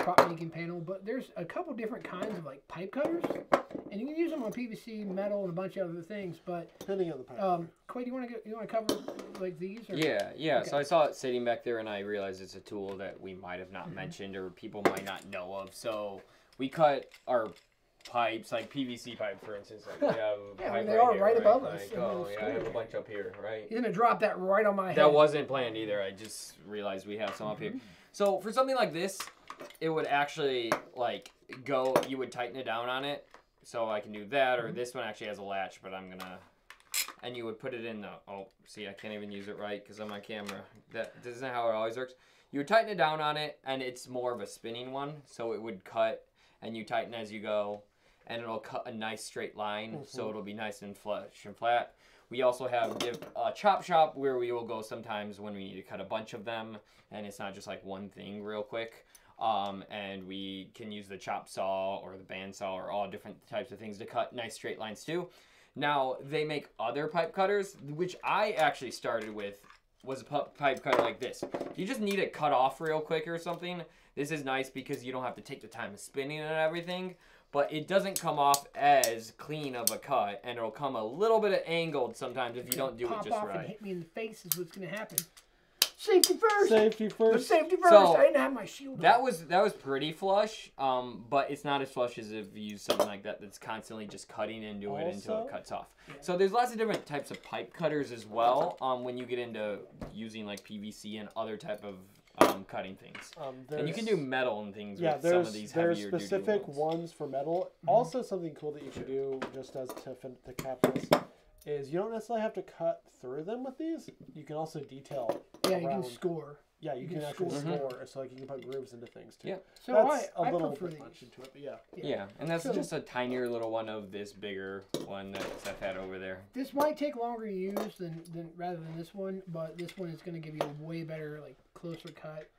prop making panel, but there's a couple different kinds of like pipe cutters, and you can use them on PVC, metal, and a bunch of other things. But Depending on the pipe. Quay, do you want to cover like these? Or? Yeah. Okay. So I saw it sitting back there, and I realized it's a tool that we might have not mentioned or people might not know of. So we cut our pipes, like PVC pipe, for instance. Like we have a pipe they are here, right above us. Like, oh yeah, I have a bunch up here, right? You're gonna drop that right on my head. That wasn't planned either. I just realized we have some up here. So for something like this, it would actually like go. You would tighten it down on it, so I can do that. Or this one actually has a latch, but I'm gonna. And you would put it in the. Oh, see, I can't even use it right because I'm on camera. That isn't how it always works. You would tighten it down on it, and it's more of a spinning one, so it would cut, and you tighten as you go, and it'll cut a nice straight line, so it'll be nice and flush and flat. We also have a chop shop where we will go sometimes when we need to cut a bunch of them, and it's not just like one thing real quick. And we can use the chop saw or the bandsaw or all different types of things to cut nice straight lines too. Now, they make other pipe cutters, which I actually started with, was a pipe cutter like this. You just need it cut off real quick or something. This is nice because you don't have to take the time of spinning and everything, but it doesn't come off as clean of a cut, and it'll come a little bit angled sometimes if you don't do it just Pop off right. and hit me in the face is what's gonna happen. Safety first. Safety first. Safety first. So, I didn't have my shield. That was pretty flush, but it's not as flush as if you use something like that that's constantly just cutting into it until it cuts off. Yeah. So there's lots of different types of pipe cutters as well. When you get into using like PVC and other type of cutting things, and you can do metal and things with some of these heavier there's specific duty ones for metal. Also, something cool that you should do, just as to cap this, is you don't necessarily have to cut through them with these. You can also detail. Yeah, you around. can score. Yeah, you can actually score, so like you can put grooves into things too. Yeah. So that's I a little prefer bit much these. into it, but yeah. Yeah, and that's So- just a tinier little one of this bigger one that Seth had over there. This might take longer to use than rather than this one, but this one is going to give you a way better, like, closer cut.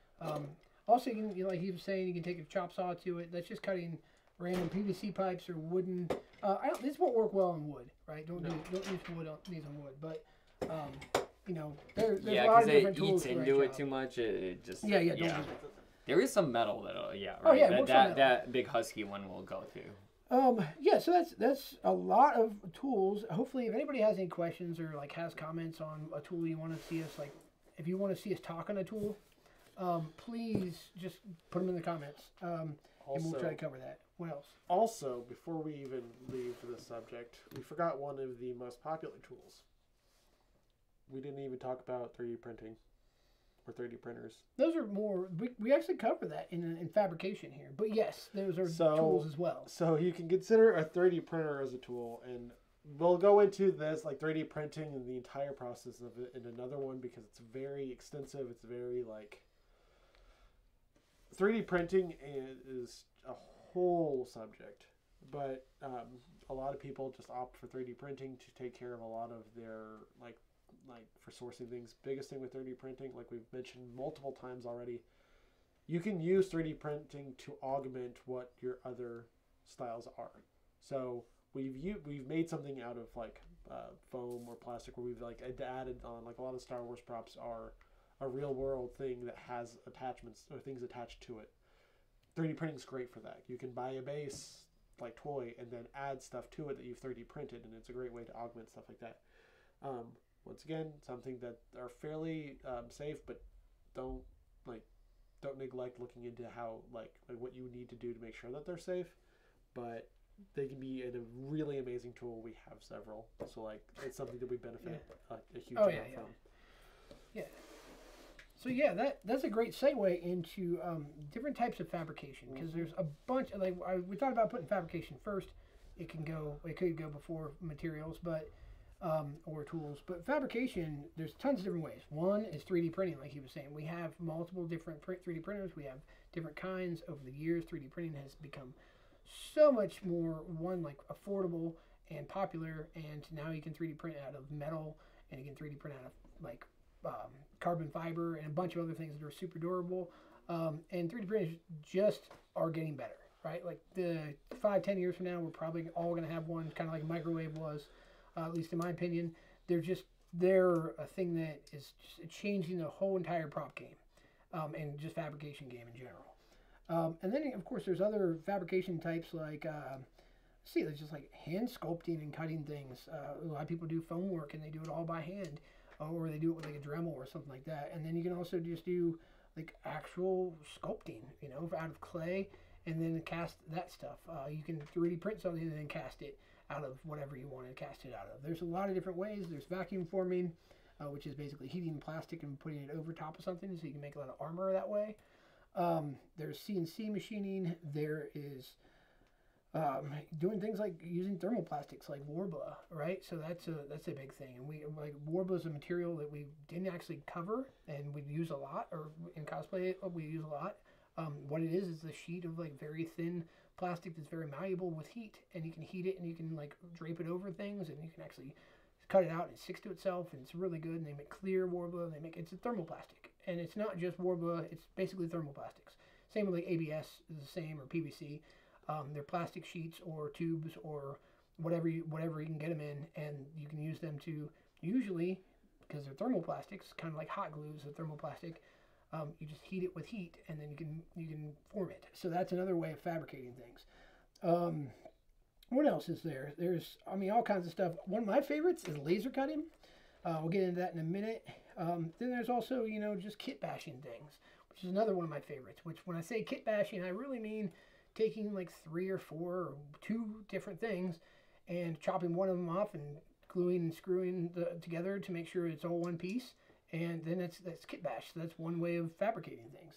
Also, you can, like he was saying, you can take a chop saw to it. That's just cutting random PVC pipes or wooden. This won't work well on wood, right? Don't use wood on these on wood. But you know, there's a lot of different tools. Because it eats into it too much. It just Don't use it. There is some metal that'll right. Oh, yeah, it works on metal. That big husky one will go to. Yeah, so that's a lot of tools. Hopefully, if anybody has any questions or like has comments on a tool you want to see us, like if you want to see us talk on a tool, please just put them in the comments, and we'll try to cover that. What else? Also, before we even leave this subject, we forgot one of the most popular tools. We didn't even talk about 3D printing or 3D printers. Those are more. We actually cover that in fabrication here, but yes, those are tools as well. So you can consider a 3D printer as a tool, and we'll go into this, like 3D printing and the entire process of it in another one because it's very extensive. It's very like 3D printing is a whole subject, but a lot of people just opt for 3D printing to take care of a lot of their like for sourcing things. Biggest thing with 3D printing, like we've mentioned multiple times already, you can use 3D printing to augment what your other styles are. So we've made something out of like foam or plastic where we've like added on, like a lot of Star Wars props are a real world thing that has attachments or things attached to it. 3D printing is great for that. You can buy a base like toy and then add stuff to it that you've 3D printed, and it's a great way to augment stuff like that. Once again, something that are fairly safe, but don't neglect looking into how like what you need to do to make sure that they're safe. But they can be a really amazing tool. We have several, so like it's something that we benefit a huge amount from. Yeah. So yeah, that's a great segue into different types of fabrication, because there's a bunch of, like we thought about putting fabrication first. It could go before materials, but or tools. But fabrication, there's tons of different ways. One is 3D printing, like he was saying. We have multiple different 3D printers. We have different kinds. Over the years, 3D printing has become so much more affordable and popular. And now you can 3D print out of metal, and you can 3D print out of like carbon fiber and a bunch of other things that are super durable. And 3D printers just are getting better, right? Like the 5-10 years from now, we're probably all going to have one kind of like a microwave was. At least in my opinion, they're a thing that is just changing the whole entire prop game, and just fabrication game in general. And then, of course, there's other fabrication types like, see, there's just like hand sculpting and cutting things. A lot of people do foam work and they do it all by hand, or they do it with like a Dremel or something like that. And then you can also just do like actual sculpting, you know, out of clay, and then cast that stuff. You can 3D print something and then cast it out of whatever you want to cast it out of. There's a lot of different ways. There's vacuum forming, which is basically heating plastic and putting it over top of something so you can make a lot of armor that way. There's CNC machining. There is doing things like using thermoplastics like Worbla, right? So that's a big thing. And we like Worbla is a material that we didn't actually cover and we use a lot, or in cosplay we use a lot. What it is a sheet of like very thin plastic that's very malleable with heat, and you can heat it and you can like drape it over things, and you can actually cut it out and it sticks to itself, and it's really good. And they make clear Worbla. It's a thermoplastic, and it's not just Worbla. It's basically thermoplastics. Same with like ABS is the same, or PVC. They're plastic sheets or tubes or whatever you can get them in, and you can use them to, usually because they're thermoplastics, kind of like hot glue is a thermoplastic. You just heat it with heat, and then you can form it. So that's another way of fabricating things. What else is there? There's, I mean, all kinds of stuff. One of my favorites is laser cutting. We'll get into that in a minute. Then there's also, you know, just kit bashing things, which is another one of my favorites. Which, when I say kit bashing, I really mean taking like 3 or 4 or 2 different things and chopping one of them off and gluing and screwing together to make sure it's all one piece. And then that's kit bash. So that's one way of fabricating things.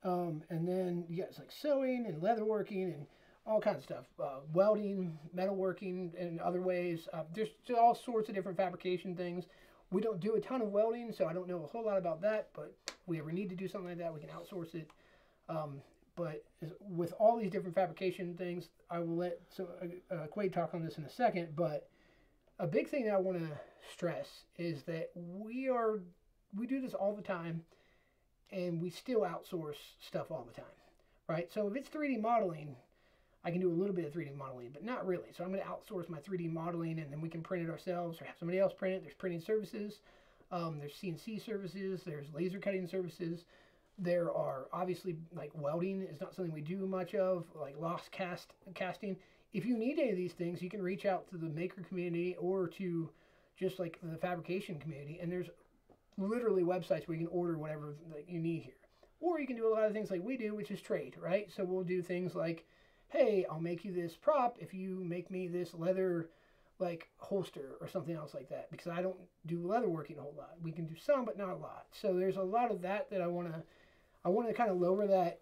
And then you got like sewing and leatherworking and all kinds of stuff. Welding, metalworking, and other ways. There's all sorts of different fabrication things. We don't do a ton of welding, so I don't know a whole lot about that. But if we ever need to do something like that, we can outsource it. But with all these different fabrication things, I will let Quade talk on this in a second. But a big thing that I want to stress is that we do this all the time, and we still outsource stuff all the time, right? So if it's 3D modeling, I can do a little bit of 3D modeling, but not really. So I'm going to outsource my 3D modeling, and then we can print it ourselves or have somebody else print it. There's printing services. There's CNC services. There's laser cutting services. There are obviously, like, welding is not something we do much of, like lost casting. If you need any of these things, you can reach out to the maker community or to just like the fabrication community, and there's literally websites where you can order whatever that you need here. Or you can do a lot of things like we do, which is trade, right? So we'll do things like, hey, I'll make you this prop if you make me this leather like holster or something else like that, because I don't do leather working a whole lot. We can do some, but not a lot. So there's a lot of that I want to kind of lower that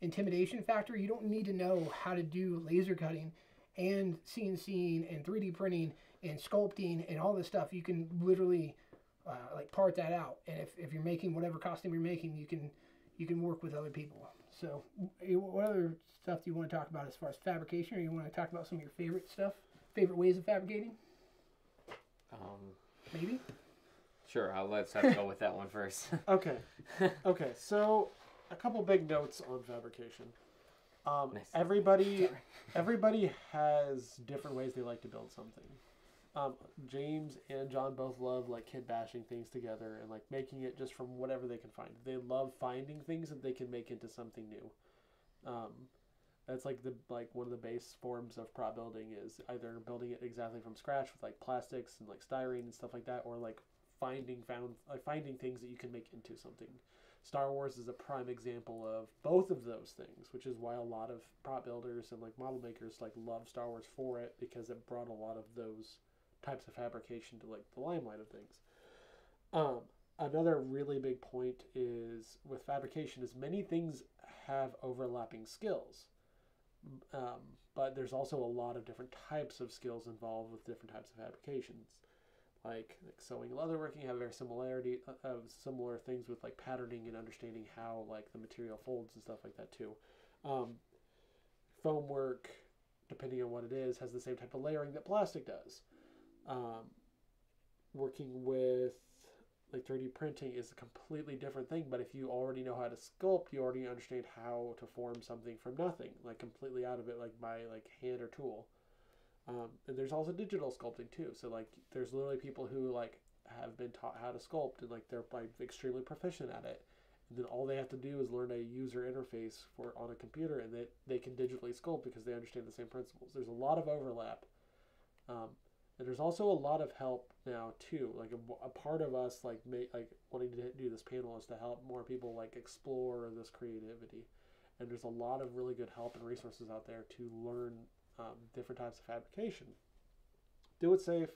intimidation factor. You don't need to know how to do laser cutting and CNCing and 3D printing and sculpting and all this stuff. You can literally like part that out. And if you're making whatever costume you're making, you can work with other people. So what other stuff do you want to talk about as far as fabrication, or you want to talk about some of your favorite ways of fabricating? Maybe? Sure, let's have to go with that one first. Okay. So a couple big notes on fabrication. Nice. Everybody has different ways they like to build something. James and John both love like kit bashing things together and like making it just from whatever they can find. They love finding things that they can make into something new. That's like one of the base forms of prop building is either building it exactly from scratch with like plastics and like styrene and stuff like that, or like finding things that you can make into something. Star Wars is a prime example of both of those things, which is why a lot of prop builders and like model makers like love Star Wars for it, because it brought a lot of those types of fabrication to like the limelight of things. Another really big point is with fabrication is many things have overlapping skills, but there's also a lot of different types of skills involved with different types of fabrications. Like sewing and leatherworking have very similar things with like patterning and understanding how like the material folds and stuff like that too. Foam work, depending on what it is, has the same type of layering that plastic does. Working with like 3D printing is a completely different thing, but if you already know how to sculpt, you already understand how to form something from nothing, like completely out of it, like by like hand or tool. And there's also digital sculpting too. So like there's literally people who like have been taught how to sculpt and like they're like extremely proficient at it, And then all they have to do is learn a user interface for on a computer, and they can digitally sculpt because they understand the same principles. There's a lot of overlap. And there's also a lot of help now too. Like a part of us like wanting to do this panel is to help more people like explore this creativity. And there's a lot of really good help and resources out there to learn different types of fabrication. Do it safe.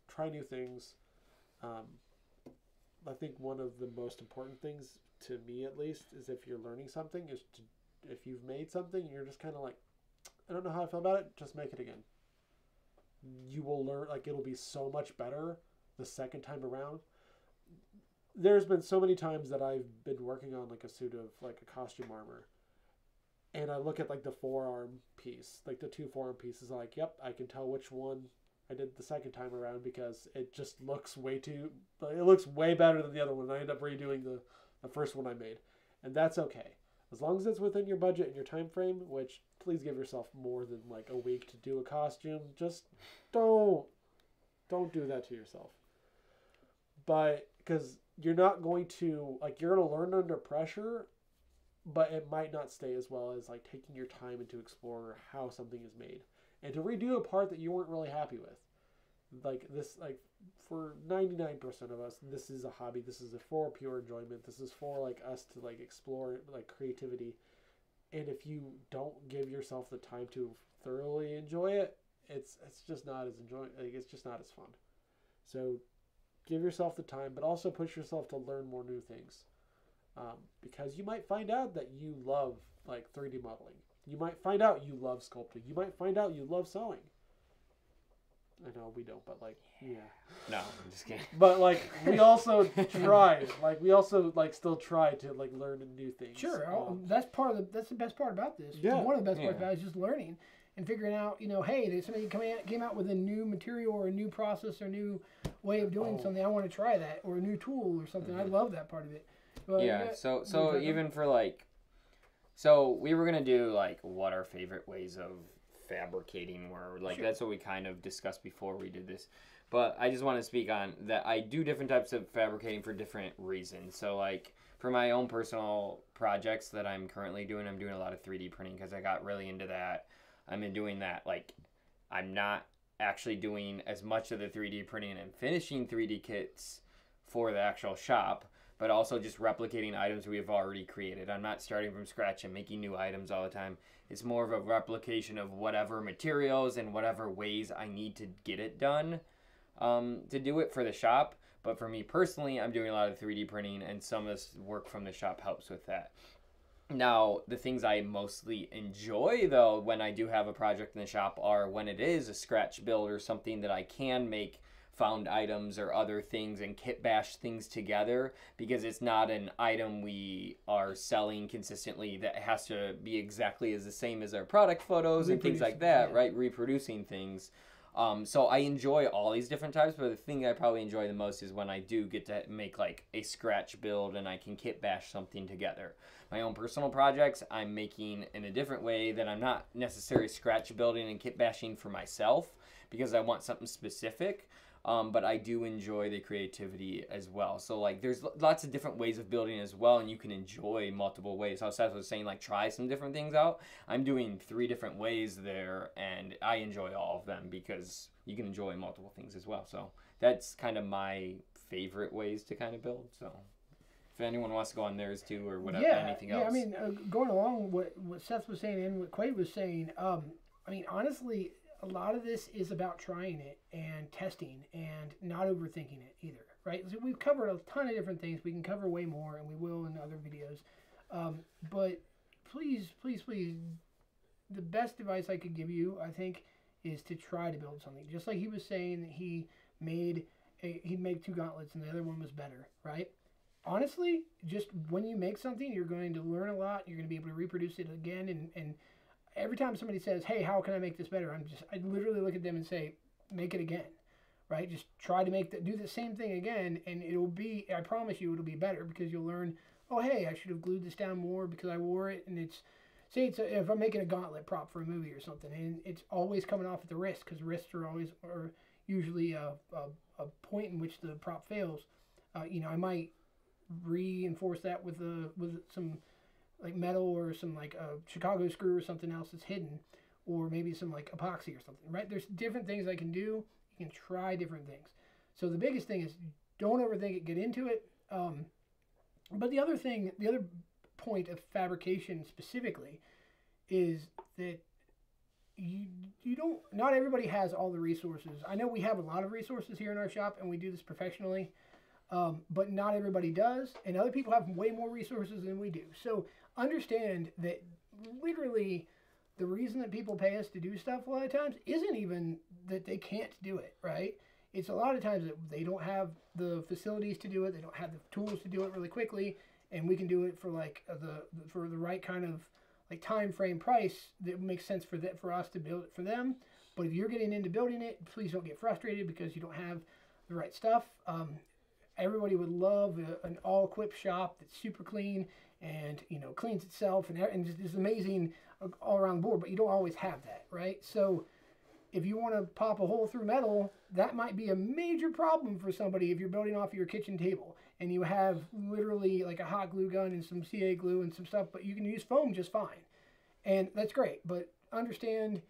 Try new things. I think one of the most important things, to me at least, is if you're learning something, if you've made something and you're just kind of like, I don't know how I feel about it, just make it again. You will learn, like, it'll be so much better the second time around. There's been so many times that I've been working on like a suit of like a costume armor, and I look at like the forearm piece, like the two forearm pieces, like, yep, I can tell which one I did the second time around because it just looks it looks way better than the other one. I end up redoing the first one I made, and that's okay. As long as it's within your budget and your time frame, which please give yourself more than like a week to do a costume. Just don't do that to yourself. But because you're not going to, like, you're going to learn under pressure, but it might not stay as well as like taking your time and to explore how something is made and to redo a part that you weren't really happy with. Like this, like for 99% of us, this is a hobby. This is for pure enjoyment. This is for like us to like explore like creativity. And if you don't give yourself the time to thoroughly enjoy it, it's just not as it's just not as fun. So give yourself the time, but also push yourself to learn more new things. Because you might find out that you love like 3D modeling. You might find out you love sculpting. You might find out you love sewing. I know we don't, but like, yeah. No, I'm just kidding. But like, we also try. Like, we also like still try to like learn new things. Sure, that's the best part about this. Yeah. One of the best parts about it is just learning and figuring out. You know, hey, there's somebody came out with a new material or a new process or a new way of doing something. I want to try that, or a new tool or something. I love that part of it. But, yeah. So even for like, so we were gonna do like what our favorite ways of fabricating were, like, sure. That's what we kind of discussed before we did this, but I just want to speak on that. I do different types of fabricating for different reasons. So like for my own personal projects that I'm currently doing, I'm doing a lot of 3D printing because I got really into that. I'm doing that, like, I'm not actually doing as much of the 3D printing and finishing 3D kits for the actual shop, but also just replicating items we've already created. I'm not starting from scratch and making new items all the time. It's more of a replication of whatever materials and whatever ways I need to get it done to do it for the shop. But for me personally, I'm doing a lot of 3D printing, and some of this work from the shop helps with that. Now, the things I mostly enjoy, though, when I do have a project in the shop are when it is a scratch build or something that I can make found items or other things and kit bash things together, because it's not an item we are selling consistently that has to be exactly as the same as our product photos and things like that, right? Reproducing things. So I enjoy all these different types, but the thing I probably enjoy the most is when I do get to make like a scratch build and I can kit bash something together. My own personal projects, I'm making in a different way that I'm not necessarily scratch building and kit bashing for myself because I want something specific. But I do enjoy the creativity as well. So like there's lots of different ways of building as well, and you can enjoy multiple ways. So Seth was saying, like, try some different things out. I'm doing 3 different ways there, and I enjoy all of them because you can enjoy multiple things as well. So that's kind of my favorite ways to kind of build. So if anyone wants to go on theirs too, or whatever, anything else. Yeah, I mean, going along with what Seth was saying and what Quade was saying, I mean, honestly, a lot of this is about trying it and testing and not overthinking it either, right? So we've covered a ton of different things. We can cover way more, and we will in other videos. But please, the best advice I could give you, I think, is to try to build something. Just like he was saying that he'd make 2 gauntlets and the other one was better, right? Honestly, just when you make something, you're going to learn a lot. You're going to be able to reproduce it again, and every time somebody says, hey, how can I make this better? I literally look at them and say, make it again, right? Just try to do the same thing again, and I promise you it'll be better, because you'll learn, oh, hey, I should have glued this down more because I wore it. And if I'm making a gauntlet prop for a movie or something, and it's always coming off at the wrist, because wrists are usually a point in which the prop fails, I might reinforce that with some like metal or some like a Chicago screw or something else that's hidden, or maybe some like epoxy or something, right? There's different things I can do. You can try different things. So the biggest thing is don't overthink it, get into it. But the other point of fabrication specifically is that you don't, not everybody has all the resources. I know we have a lot of resources here in our shop and we do this professionally, but not everybody does, and other people have way more resources than we do. So understand that literally the reason that people pay us to do stuff a lot of times isn't even that they can't do it, right? It's a lot of times that they don't have the facilities to do it, they don't have the tools to do it really quickly, and we can do it for like for the right kind of like time frame price that makes sense for us to build it for them. But if you're getting into building it, please don't get frustrated because you don't have the right stuff. Everybody would love an all-equipped shop that's super clean and cleans itself and just is amazing all around the board, but you don't always have that, right? So if you want to pop a hole through metal, that might be a major problem for somebody if you're building off of your kitchen table and you have literally like a hot glue gun and some CA glue and some stuff, but you can use foam just fine. And that's great, but understand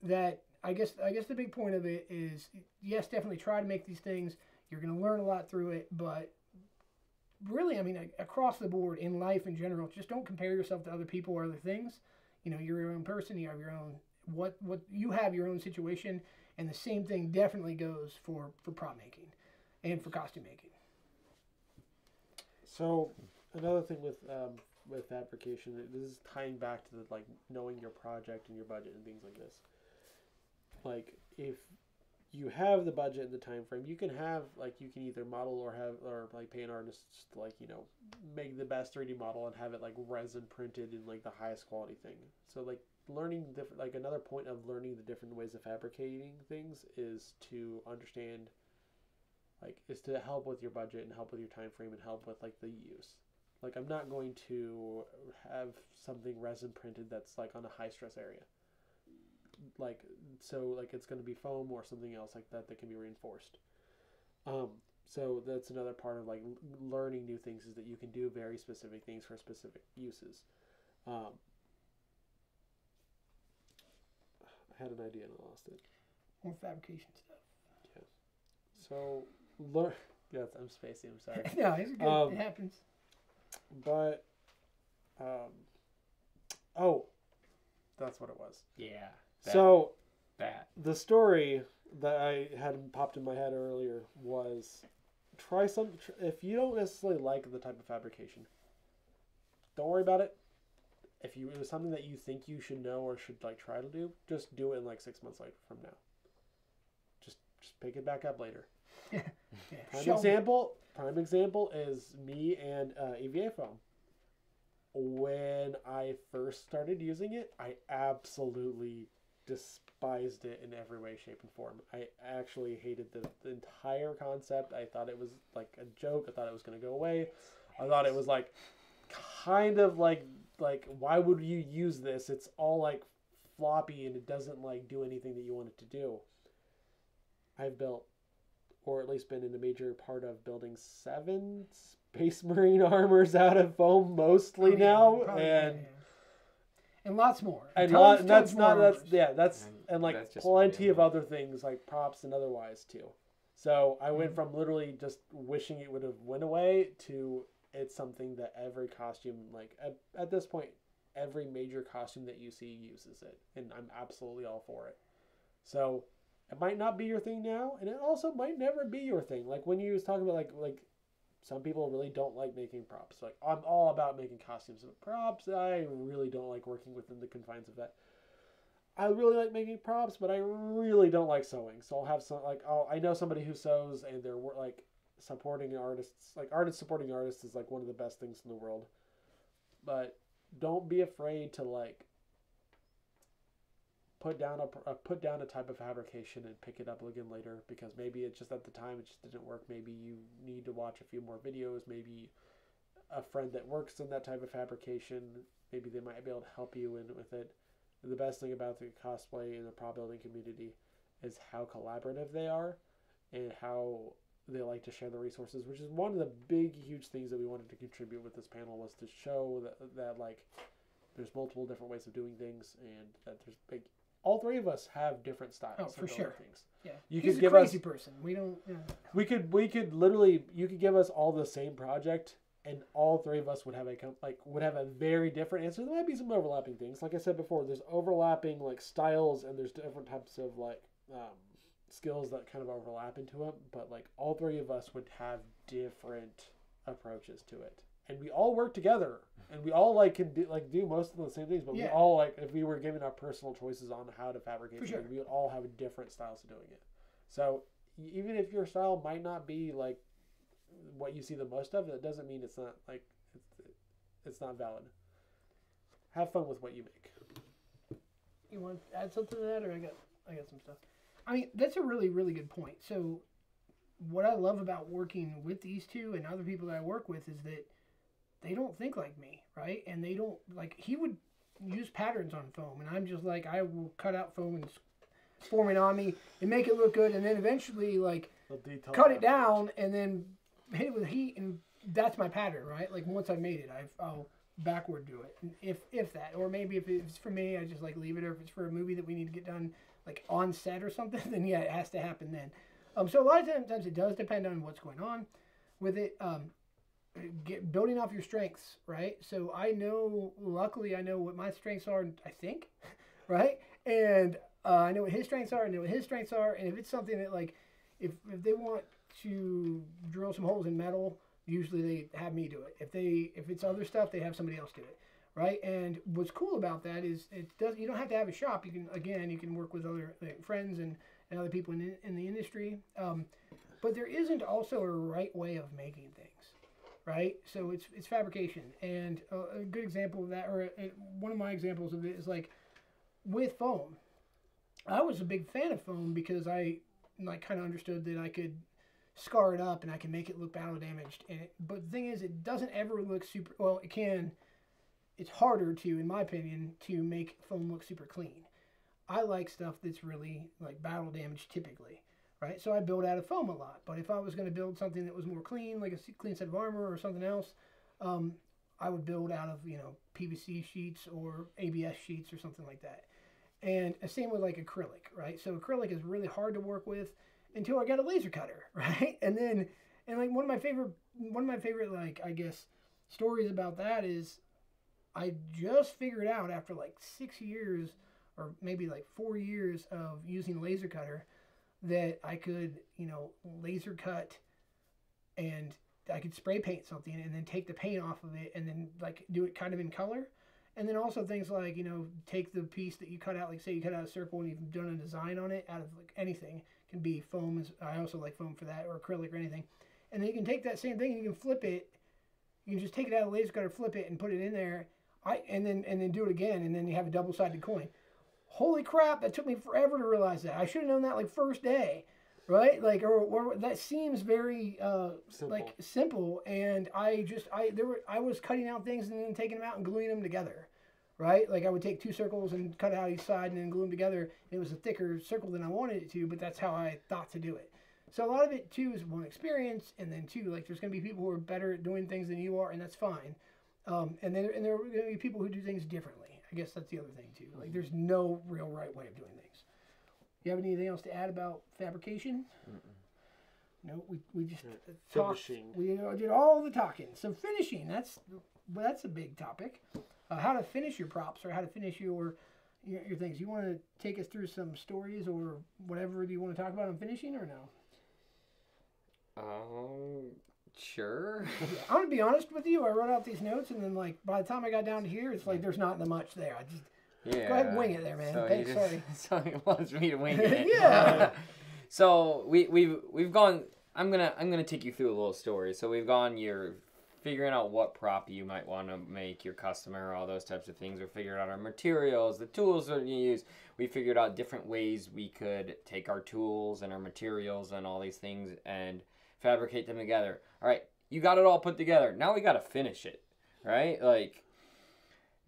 that I guess the big point of it is, yes, definitely try to make these things. You're going to learn a lot through it, but really, I mean, across the board in life in general, just don't compare yourself to other people or other things. You're your own person. You have your own what you have your own situation, and the same thing definitely goes for prop making and for costume making. So another thing with fabrication, this is tying back to the like knowing your project and your budget and things like this. Like if you have the budget and the time frame, you can either model or like pay an artist to like make the best 3D model and have it like resin printed in like the highest quality thing. So like learning different, like another point of learning the different ways of fabricating things is to understand, like, is to help with your budget and help with your time frame and help with like the use. Like I'm not going to have something resin printed that's like on a high stress area. Like so like it's going to be foam or something else like that can be reinforced. So that's another part of like learning new things, is that you can do very specific things for specific uses. I had an idea and I lost it. More fabrication stuff. Yeah. So learn. Yes, I'm spacing. I'm sorry. No, it's good. It happens. But oh, that's what it was. Yeah. The story that I had popped in my head earlier was if you don't necessarily like the type of fabrication, don't worry about it. If it was something that you think you should know or should like try to do, just do it in like 6 months later from now. Just pick it back up later. Yeah. Prime example is me and EVA foam. When I first started using it, I absolutely despised it in every way, shape, and form. I actually hated the entire concept. I thought it was like a joke. I thought it was going to go away. I thought it was like kind of like why would you use this? It's all like floppy and it doesn't like do anything that you want it to do. I've built, or at least been in a major part of building 7 Space Marine armors out of foam mostly now, and lots more. And that's plenty of other things like props and otherwise too. So I went from literally just wishing it would have went away to it's something that every costume, like at this point, every major costume that you see uses it, and I'm absolutely all for it. So it might not be your thing now, and it also might never be your thing. Like when you was talking about like some people really don't like making props. Like I'm all about making costumes, but props I really don't like working within the confines of that. I really like making props, but I really don't like sewing. So I'll have some I know somebody who sews, and they're like supporting artists. Like artists supporting artists is like one of the best things in the world. But don't be afraid to like put down a type of fabrication and pick it up again later, because maybe it's just at the time it just didn't work. Maybe you need to watch a few more videos. Maybe a friend that works in that type of fabrication, maybe they might be able to help you with it. And the best thing about the cosplay and the prop building community is how collaborative they are, and how they like to share the resources, which is one of the big, huge things that we wanted to contribute with this panel, was to show that like there's multiple different ways of doing things, and that there's big. All three of us have different styles. Oh, for sure. Things. Yeah, you he's could a give crazy us, person. We don't. Yeah. We could literally. You could give us all the same project, and all three of us would have a very different answer. There might be some overlapping things. Like I said before, there's overlapping like styles, and there's different types of like skills that kind of overlap into it. But like all three of us would have different approaches to it, and we all work together, and we all like can do most of the same things. But we all like, if we were given our personal choices on how to fabricate something, we would all have different styles of doing it. So even if your style might not be like what you see the most of, that doesn't mean it's not like it's not valid. Have fun with what you make. You want to add something to that, or I got some stuff. I mean, that's a really, really good point. So what I love about working with these two and other people that I work with is that they don't think like me, right? And they don't, like, he would use patterns on foam, and I'm just like, I will cut out foam and form it on me and make it look good, and then eventually, like, cut it down and then hit it with heat, and that's my pattern, right? Like, once I made it, I'll backward do it, if that. Or maybe if it's for me, I just, like, leave it, or if it's for a movie that we need to get done, like, on set or something, then, yeah, it has to happen then. So a lot of times it does depend on what's going on with it. Building off your strengths, right? So luckily I know what my strengths are, I think, right? And I know what his strengths are, and if it's something that, like, if they want to drill some holes in metal, usually they have me do it. If it's other stuff, they have somebody else do it, right? And what's cool about that is you don't have to have a shop. You can work with other friends and other people in the industry. But there isn't also a right way of making things, right? So it's fabrication, and a good example of that, or one of my examples of it, is like with foam. I was a big fan of foam because I kind of understood that I could scar it up and I can make it look battle damaged. But the thing is, it doesn't ever look super. Well, it can. It's harder to, in my opinion, to make foam look super clean. I like stuff that's really like battle damaged typically, right? So I build out of foam a lot. But if I was going to build something that was more clean, like a clean set of armor or something else, I would build out of PVC sheets or ABS sheets or something like that. And same with like acrylic, right? So acrylic is really hard to work with until I got a laser cutter, right? And like one of my favorite like, I guess, stories about that is I just figured out after like 6 years or maybe like 4 years of using laser cutter that I could, laser cut, and I could spray paint something and then take the paint off of it and then like do it kind of in color. And then also things like, take the piece that you cut out, like say you cut out a circle and you've done a design on it out of like anything. It can be foam. I also like foam for that, or acrylic or anything. And then you can take that same thing and you can flip it. You can just take it out of the laser cutter, flip it, and put it in there. And then do it again, and then you have a double-sided coin. Holy crap, that took me forever to realize that. I should have known that like first day, right? Like, or that seems very simple. And I was cutting out things and then taking them out and gluing them together, right? Like I would take two circles and cut out each side and then glue them together. And it was a thicker circle than I wanted it to, but that's how I thought to do it. So a lot of it too is one, experience, and then two, like there's going to be people who are better at doing things than you are, and that's fine. And there are going to be people who do things differently. I guess that's the other thing too. Like there's no real right way of doing things. You have anything else to add about fabrication? No, we just talked. We did all the talking. So finishing, that's a big topic. How to finish your props, or how to finish your things. You want to take us through some stories or whatever you want to talk about on finishing, or no? Sure. Yeah, I'm gonna be honest with you. I wrote out these notes, and then like by the time I got down to here, it's like there's not much there. I just go ahead and wing it there, man. So Thanks, sorry. So he wants me to wing it. Yeah. So we've gone. I'm gonna take you through a little story. So we've gone. You're figuring out what prop you might want to make your customer, all those types of things. We figured out our materials, the tools that you use. We figured out different ways we could take our tools and our materials and all these things and fabricate them together. All right, you got it all put together. Now we got to finish it, right? Like,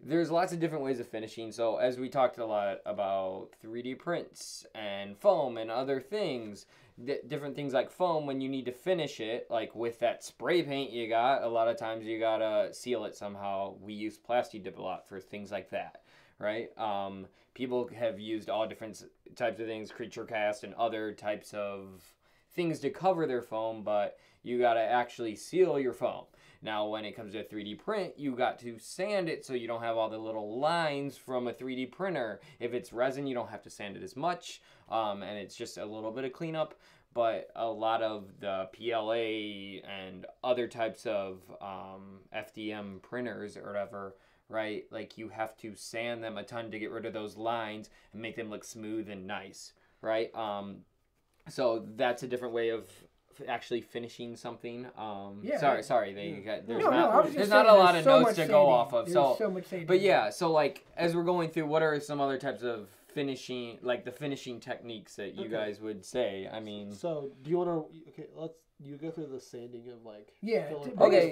there's lots of different ways of finishing. So as we talked a lot about 3D prints and foam and other things, different things like foam, when you need to finish it, like with that spray paint you got, a lot of times you gotta seal it somehow. We use Plasti Dip a lot for things like that, right? People have used all different types of things, creature cast and other types of things to cover their foam, but you gotta actually seal your foam. Now, when it comes to a 3D print, you got to sand it so you don't have all the little lines from a 3D printer. If it's resin, you don't have to sand it as much, and it's just a little bit of cleanup. But a lot of the PLA and other types of FDM printers or whatever, right? Like, you have to sand them a ton to get rid of those lines and make them look smooth and nice, right? So that's a different way of actually finishing something. Sorry. There's not a lot of notes to go off of. There's so much sanding. But yeah, so like as we're going through, what are some other types of finishing, like the finishing techniques that you guys would say? I mean, so do you want to? Okay, you go through the sanding of like. Yeah.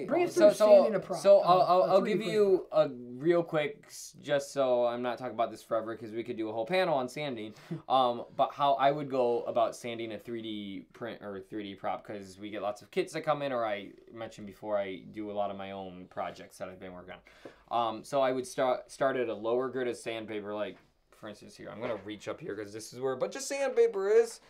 Bring us through sanding a prop. So I'll give you a real quick, just so I'm not talking about this forever, because we could do a whole panel on sanding. But how I would go about sanding a 3D print or 3D prop, because we get lots of kits that come in, or I mentioned before, I do a lot of my own projects that I've been working on. So I would start at a lower grit of sandpaper, like for instance here. I'm gonna reach up here because this is where a bunch of sandpaper is.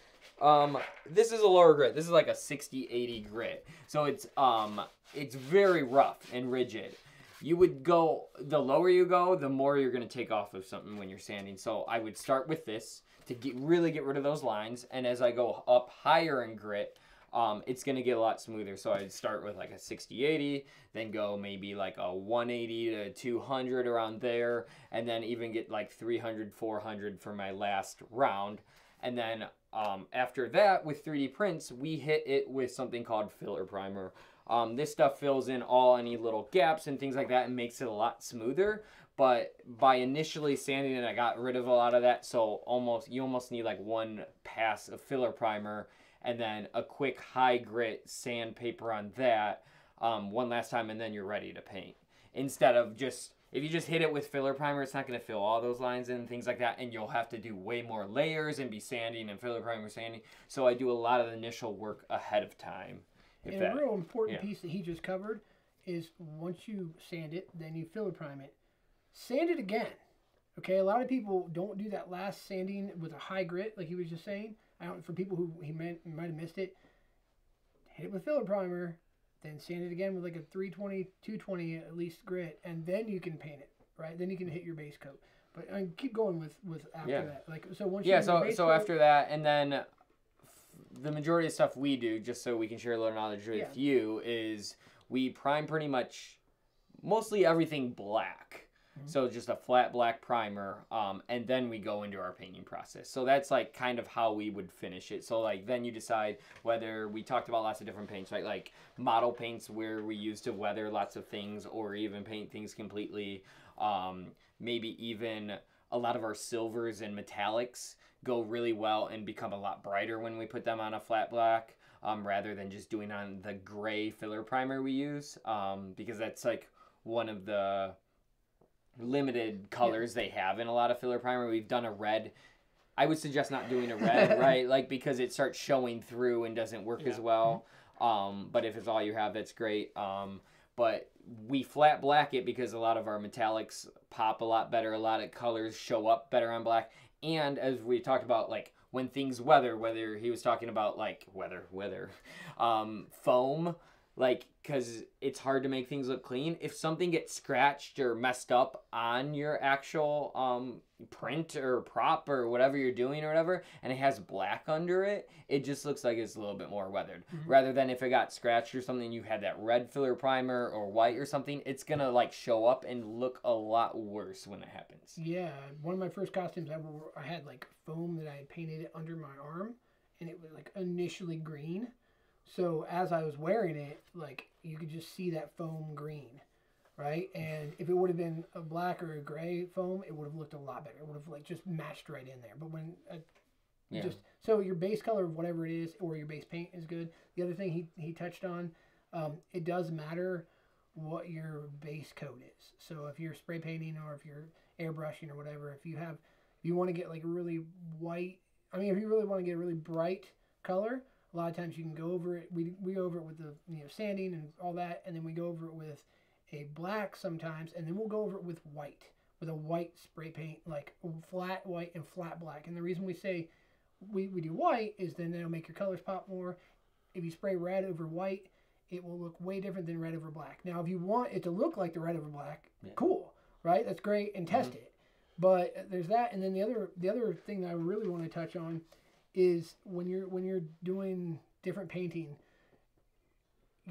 This is a lower grit. This is like a 60-80 grit. So it's very rough and rigid. You would go, the lower you go, the more you're going to take off of something when you're sanding. So I would start with this to really get rid of those lines. And as I go up higher in grit, it's going to get a lot smoother. So I'd start with like a 60-80, then go maybe like a 180 to 200 around there, and then even get like 300, 400 for my last round. And then after that, with 3D prints, we hit it with something called filler primer. This stuff fills in any little gaps and things like that and makes it a lot smoother. But by initially sanding it, I got rid of a lot of that. So you almost need like one pass of filler primer and then a quick high grit sandpaper on that one last time, and then you're ready to paint. Instead of just... If you just hit it with filler primer, it's not going to fill all those lines and things like that, and you'll have to do way more layers and be sanding and filler primer sanding. So I do a lot of the initial work ahead of time. A real important piece that he just covered is once you sand it, then you filler prime it. Sand it again. Okay, a lot of people don't do that last sanding with a high grit, like he was just saying. For people who might have missed it, hit it with filler primer, then sand it again with like a 320, 220 at least grit, and then you can paint it, right? Then you can hit your base coat. But keep going with after that. Like so after that, and then the majority of stuff we do, just so we can share a little knowledge with you, is we prime pretty much mostly everything black. So just a flat black primer, and then we go into our painting process. So that's like kind of how we would finish it. So like then you decide whether, we talked about lots of different paints, right? Like model paints where we use to weather lots of things or even paint things completely. Maybe even a lot of our silvers and metallics go really well and become a lot brighter when we put them on a flat black, rather than just doing on the gray filler primer we use, because that's like one of the limited colors they have in a lot of filler primer. We've done a red. I would suggest not doing a red, right? Like, because it starts showing through and doesn't work as well. But if it's all you have, that's great. But we flat black it because a lot of our metallics pop a lot better. A lot of colors show up better on black. And as we talked about, like when things weather, whether he was talking about like foam, like, because it's hard to make things look clean. If something gets scratched or messed up on your actual print or prop or whatever you're doing or whatever, and it has black under it, it just looks like it's a little bit more weathered. Rather than if it got scratched or something, you had that red filler primer or white or something, it's going to like show up and look a lot worse when it happens. Yeah, one of my first costumes I had like foam that I had painted under my arm, and it was like initially green. So as I was wearing it, like you could just see that foam green, right? And if it would have been a black or a gray foam, it would have looked a lot better. It would have like just matched right in there. But when so your base color of whatever it is, or your base paint is good. The other thing he touched on, it does matter what your base coat is. So if you're spray painting or if you're airbrushing or whatever, if you want to get like a really white, if you really want to get a really bright color, A lot of times you can go over it. We go over it with the sanding and all that, and then we go over it with a black sometimes, and then we'll go over it with white, with a white spray paint, like flat white and flat black. And the reason we say we do white is then it'll make your colors pop more. If you spray red over white, it will look way different than red over black. Now, if you want it to look like the red over black, cool, right? That's great, and test it. But there's that, and then the other thing that I really want to touch on is when you're doing different painting,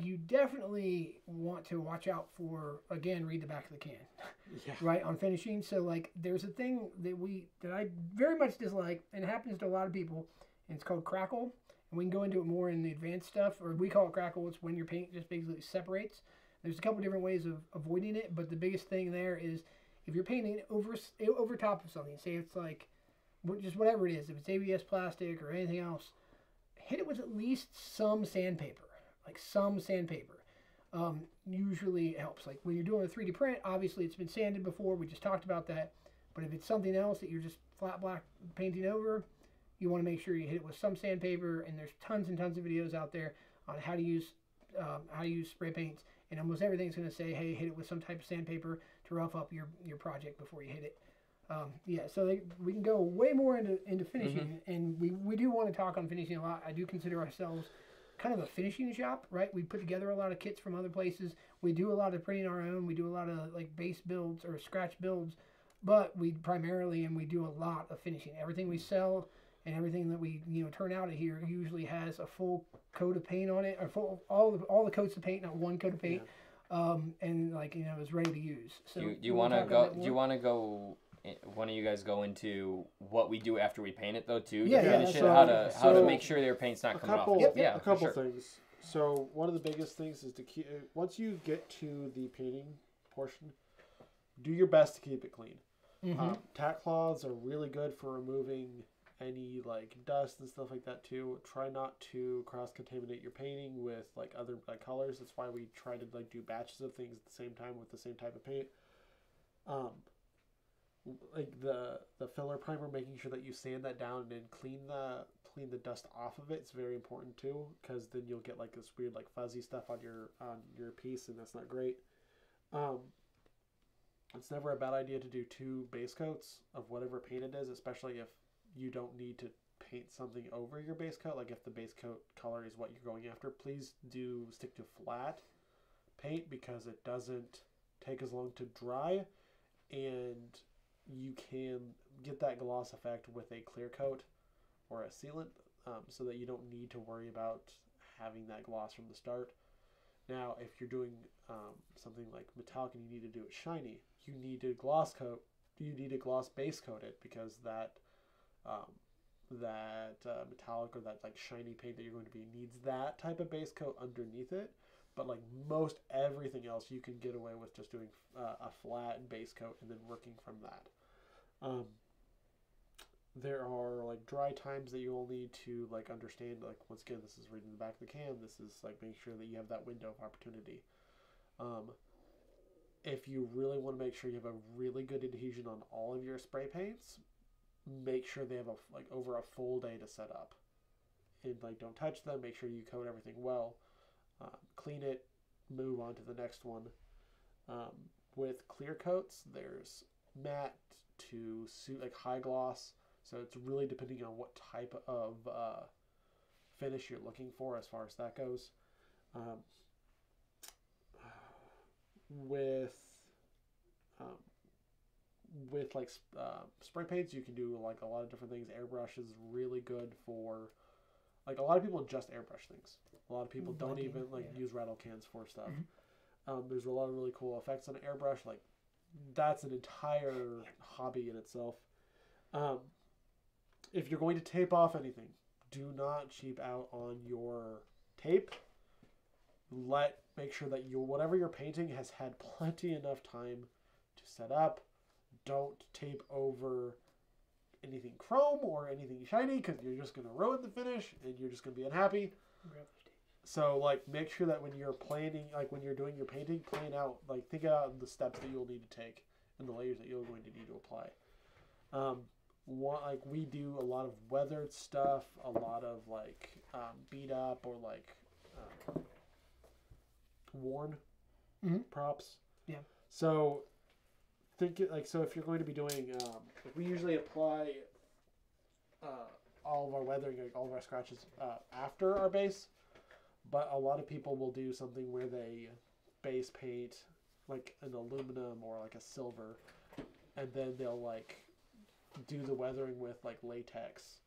you definitely want to watch out for, again, read the back of the can, right, on finishing. So like there's a thing that I very much dislike, and it happens to a lot of people, and it's called crackle. And we can go into it more in the advanced stuff, or we call it crackle. It's when your paint just basically separates. There's a couple different ways of avoiding it, but the biggest thing there is if you're painting over top of something, say it's like just whatever it is, if it's ABS plastic or anything else, hit it with at least some sandpaper. Like some sandpaper usually helps. Like when you're doing a 3D print, obviously it's been sanded before. We just talked about that. But if it's something else that you're just flat black painting over, you want to make sure you hit it with some sandpaper. And there's tons and tons of videos out there on how to use spray paints. And almost everything's going to say, hey, hit it with some type of sandpaper to rough up your project before you hit it. So we can go way more into finishing, and we do want to talk on finishing a lot. I do consider ourselves kind of a finishing shop, right? We put together a lot of kits from other places. We do a lot of printing our own. We do a lot of like base builds or scratch builds, but we do a lot of finishing. Everything we sell and everything that we turn out of here usually has a full coat of paint on it, or all the coats of paint, not one coat of paint, and is ready to use. So do you want to go? Do you want to go? One of you guys go into what we do after we paint it, though, too, to finish it? How to make sure their paint's not coming off. A couple things. So one of the biggest things is to keep, once you get to the painting portion, do your best to keep it clean. Tack cloths are really good for removing any like dust and stuff like that too. Try not to cross contaminate your painting with like other colors. That's why we try to like do batches of things at the same time with the same type of paint. Like the filler primer, making sure that you sand that down and then clean the dust off of it. It's very important too, because then you'll get like this weird like fuzzy stuff on your piece, and that's not great. It's never a bad idea to do 2 base coats of whatever paint it is, especially if you don't need to paint something over your base coat. Like if the base coat color is what you're going after, please do stick to flat paint, because it doesn't take as long to dry, and you can get that gloss effect with a clear coat or a sealant, so that you don't need to worry about having that gloss from the start. Now, if you're doing something like metallic and you need to do it shiny, you need to gloss base coat it, because that metallic or that like shiny paint that you're going to be needs that type of base coat underneath it. But like most everything else, you can get away with just doing a flat base coat and then working from that. There are like dry times that you'll need to like understand, like once again, this is reading the back of the can, this is like making sure that you have that window of opportunity. If you really want to make sure you have a really good adhesion on all of your spray paints, make sure they have over a full day to set up, and like don't touch them. Make sure you coat everything well, clean it, move on to the next one. With clear coats, there's matte to suit like high gloss, so it's really depending on what type of finish you're looking for as far as that goes. With like spray paints, you can do like a lot of different things. Airbrush is really good for, like, a lot of people just airbrush things. A lot of people don't even use rattle cans for stuff. There's a lot of really cool effects on airbrush. Like, that's an entire hobby in itself. If you're going to tape off anything, do not cheap out on your tape. Make sure that whatever you're painting has had plenty enough time to set up. Don't tape over anything chrome or anything shiny, because you're just going to ruin the finish and you're just going to be unhappy. So like make sure that when you're planning, like when you're doing your painting, plan out, like think out the steps that you'll need to take and the layers that you're going to need to apply. like we do a lot of weathered stuff, a lot of like beat up or like worn props. Yeah. So think it like so if you're going to be doing we usually apply all of our weathering, like all of our scratches after our base, but a lot of people will do something where they base paint like an aluminum or like a silver, and then they'll like do the weathering with like latex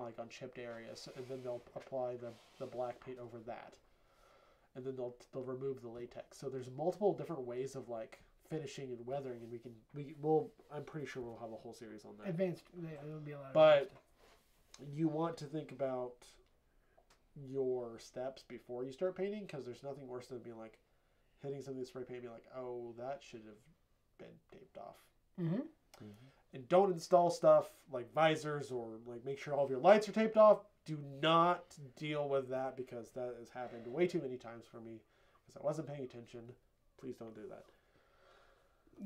like on chipped areas, and then they'll apply the black paint over that, and then they'll remove the latex. So there's multiple different ways of like finishing and weathering, and we'll I'm pretty sure we'll have a whole series on that. Advanced, it'll be a lot. But you want to think about your steps before you start painting, because there's nothing worse than being like hitting something with spray paint and being like, oh, that should have been taped off. And don't install stuff like visors or like make sure all of your lights are taped off. Do not deal with that, because that has happened way too many times for me because I wasn't paying attention. Please don't do that.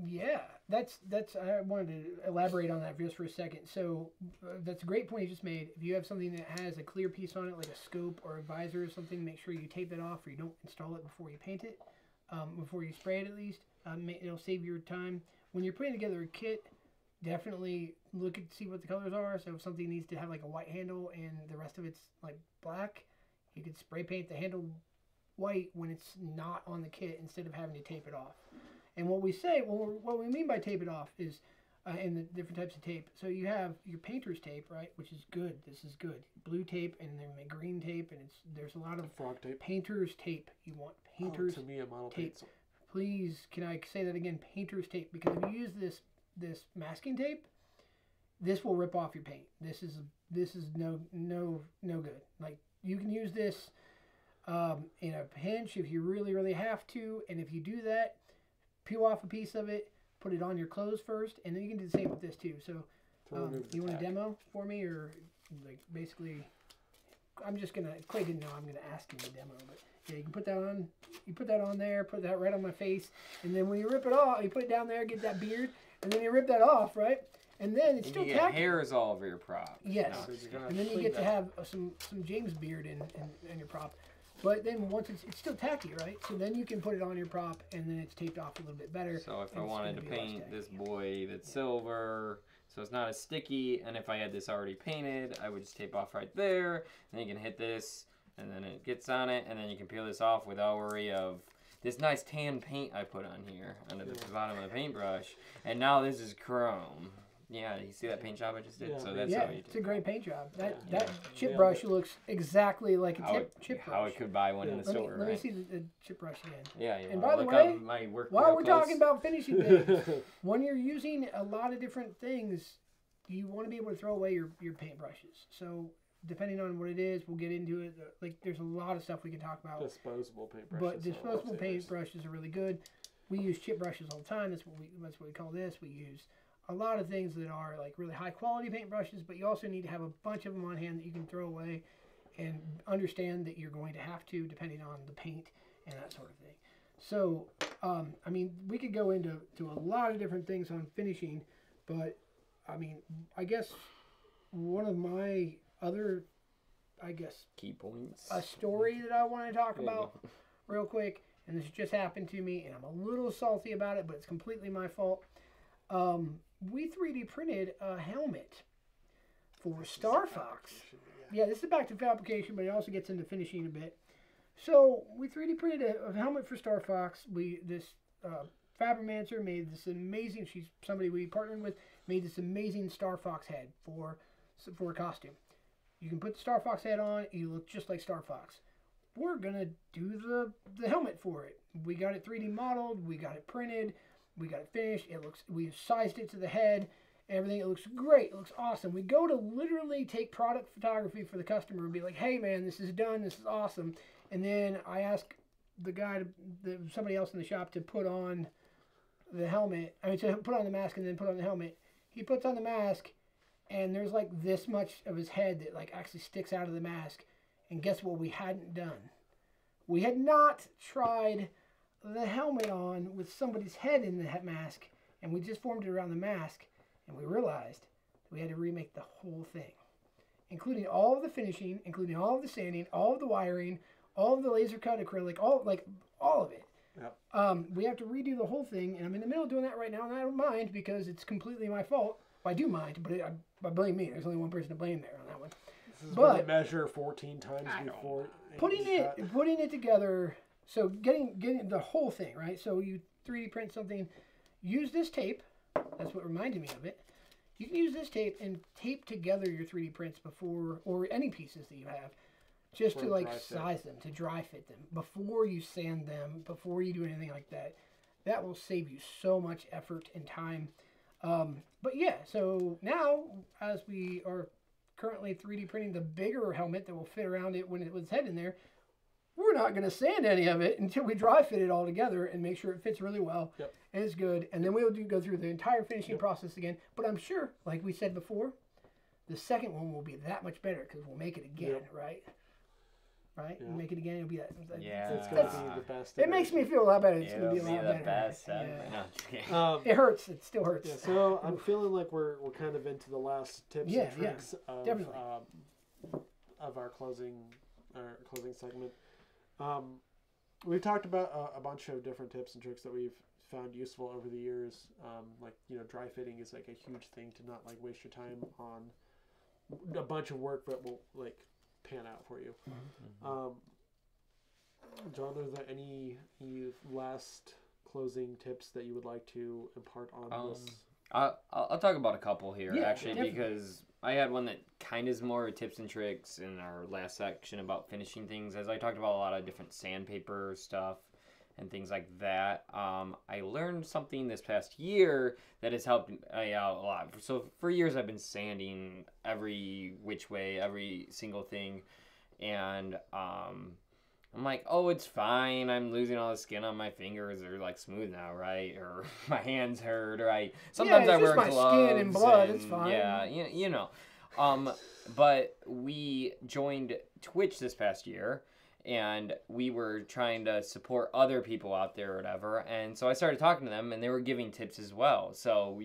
Yeah, that's. I wanted to elaborate on that just for a second. So that's a great point you just made. If you have something that has a clear piece on it, like a scope or a visor or something, make sure you tape it off, or you don't install it before you paint it, before you spray it at least. It'll save your time when you're putting together a kit. Definitely look at see what the colors are. So if something needs to have like a white handle and the rest of it's like black, you could spray paint the handle white when it's not on the kit instead of having to tape it off. And what we say, what we mean by tape it off is, in the different types of tape. So you have your painter's tape, right, which is good. This is good. Blue tape and then the green tape, and there's a lot of frog tape. Painter's tape. You want painter's to me a model tape. pencil. Please, can I say that again? Painter's tape, because if you use this masking tape, this will rip off your paint. This is no good. Like, you can use this in a pinch if you really have to, and if you do that, peel off a piece of it, put it on your clothes first, and then you can do the same with this too. So you want a demo for me, or like basically I'm just gonna Clay didn't know I'm gonna ask him to demo, but yeah, you can put that on. You put that on there, put that right on my face, and then when you rip it off, you put it down there, get that beard, and then you rip that off, right? And then it's still tacky. Hairs all over your prop. Yes, and then you get to have some James beard in your prop. But then once it's still tacky, right? So then you can put it on your prop, and then it's taped off a little bit better. So if I wanted to paint this boy that's silver, so it's not as sticky, and if I had this already painted, I would just tape off right there. Then you can hit this, and then it gets on it, and then you can peel this off without worry of this nice tan paint I put on here under the bottom of the paintbrush. And now this is chrome. Yeah, you see that paint job I just did? Yeah, so that's yeah, how you it's a great paint job. That chip Yeah. brush looks exactly like a chip brush. How I could buy one in the store, Let me right? see the chip brush again. Yeah, And by the way, while we're talking about about finishing things, when you're using a lot of different things, you want to be able to throw away your paintbrushes. So depending on what it is, we'll get into it. Like, there's a lot of stuff we can talk about. Disposable paintbrushes. But disposable paintbrushes are really good. We use chip brushes all the time. That's what we call this. We use a lot of things that are like really high quality paintbrushes, but you also need to have a bunch of them on hand that you can throw away, and understand that you're going to have to, depending on the paint and that sort of thing. So, I mean, we could go into a lot of different things on finishing, but I mean, I guess one of my other, key points. A story that I want to talk about real quick, and this just happened to me, and I'm a little salty about it, but it's completely my fault. We 3D printed a helmet for Star Fox. Yeah, this is back to fabrication, but it also gets into finishing a bit. So we 3D printed a helmet for Star Fox. This Fabrimancer made this amazing. She's somebody we partnered with. Made this amazing Star Fox head for a costume. You can put the Star Fox head on. You look just like Star Fox. We're gonna do the helmet for it. We got it 3D modeled. We got it printed. We got it finished. We sized it to the head. Everything. It looks great. It looks awesome. We go to literally take product photography for the customer and be like, "Hey man, this is done. This is awesome." And then I ask the guy, somebody else in the shop, to put on the helmet. I mean, to put on the mask and then put on the helmet. He puts on the mask, and there's like this much of his head that like actually sticks out of the mask. And guess what we hadn't done? We had not tried the helmet on with somebody's head in the mask, and we just formed it around the mask, and we realized We had to remake the whole thing, including all of the finishing, including all of the sanding, all of the wiring, all of the laser cut acrylic, all of it. Yep. We have to redo the whole thing, and I'm in the middle of doing that right now, and I don't mind because it's completely my fault. Well, I do mind, but I blame me. There's only one person to blame there on that one. This is when you measure 14 times before putting it together. So getting the whole thing right. So you 3D print something. Use this tape. That's what reminded me of it. You can use this tape and tape together your 3D prints before, or any pieces that you have, just to like size them, to dry fit them before you sand them, before you do anything like that. That will save you so much effort and time. But yeah, so now as we are currently 3D printing the bigger helmet that will fit around it when it was head in there, we're not going to sand any of it until we dry fit it all together and make sure it fits really well. Yep. And it's good. And then we'll go through the entire finishing process again. But I'm sure, like we said before, the second one will be that much better because we'll make it again, right? Right? Yeah. We'll make it again. It'll be that. Yeah. It's going to be the best. It makes me feel a lot better. It's going to be a It'll lot the better. best Yeah. ever. No, It hurts. It still hurts. Yeah, so I'm feeling like we're kind of into the last tips and tricks definitely. Of our closing segment. We've talked about a bunch of different tips and tricks that we've found useful over the years. Like, dry fitting is like a huge thing to not like waste your time on a bunch of work that will like pan out for you. Mm-hmm. John, are there any last closing tips that you would like to impart on this? I'll talk about a couple here, actually, definitely. because I had one that kind of is more tips and tricks in our last section about finishing things. As I talked about a lot of different sandpaper stuff and things like that, I learned something this past year that has helped me out a lot. So for years I've been sanding every which way, every single thing, and I'm like, oh, it's fine. I'm losing all the skin on my fingers. They're like smooth now, right? Or my hands hurt, or sometimes I wear gloves. My skin and blood. It's fine. Yeah, but we joined Twitch this past year, and we were trying to support other people out there or whatever. And so I started talking to them, and they were giving tips as well. So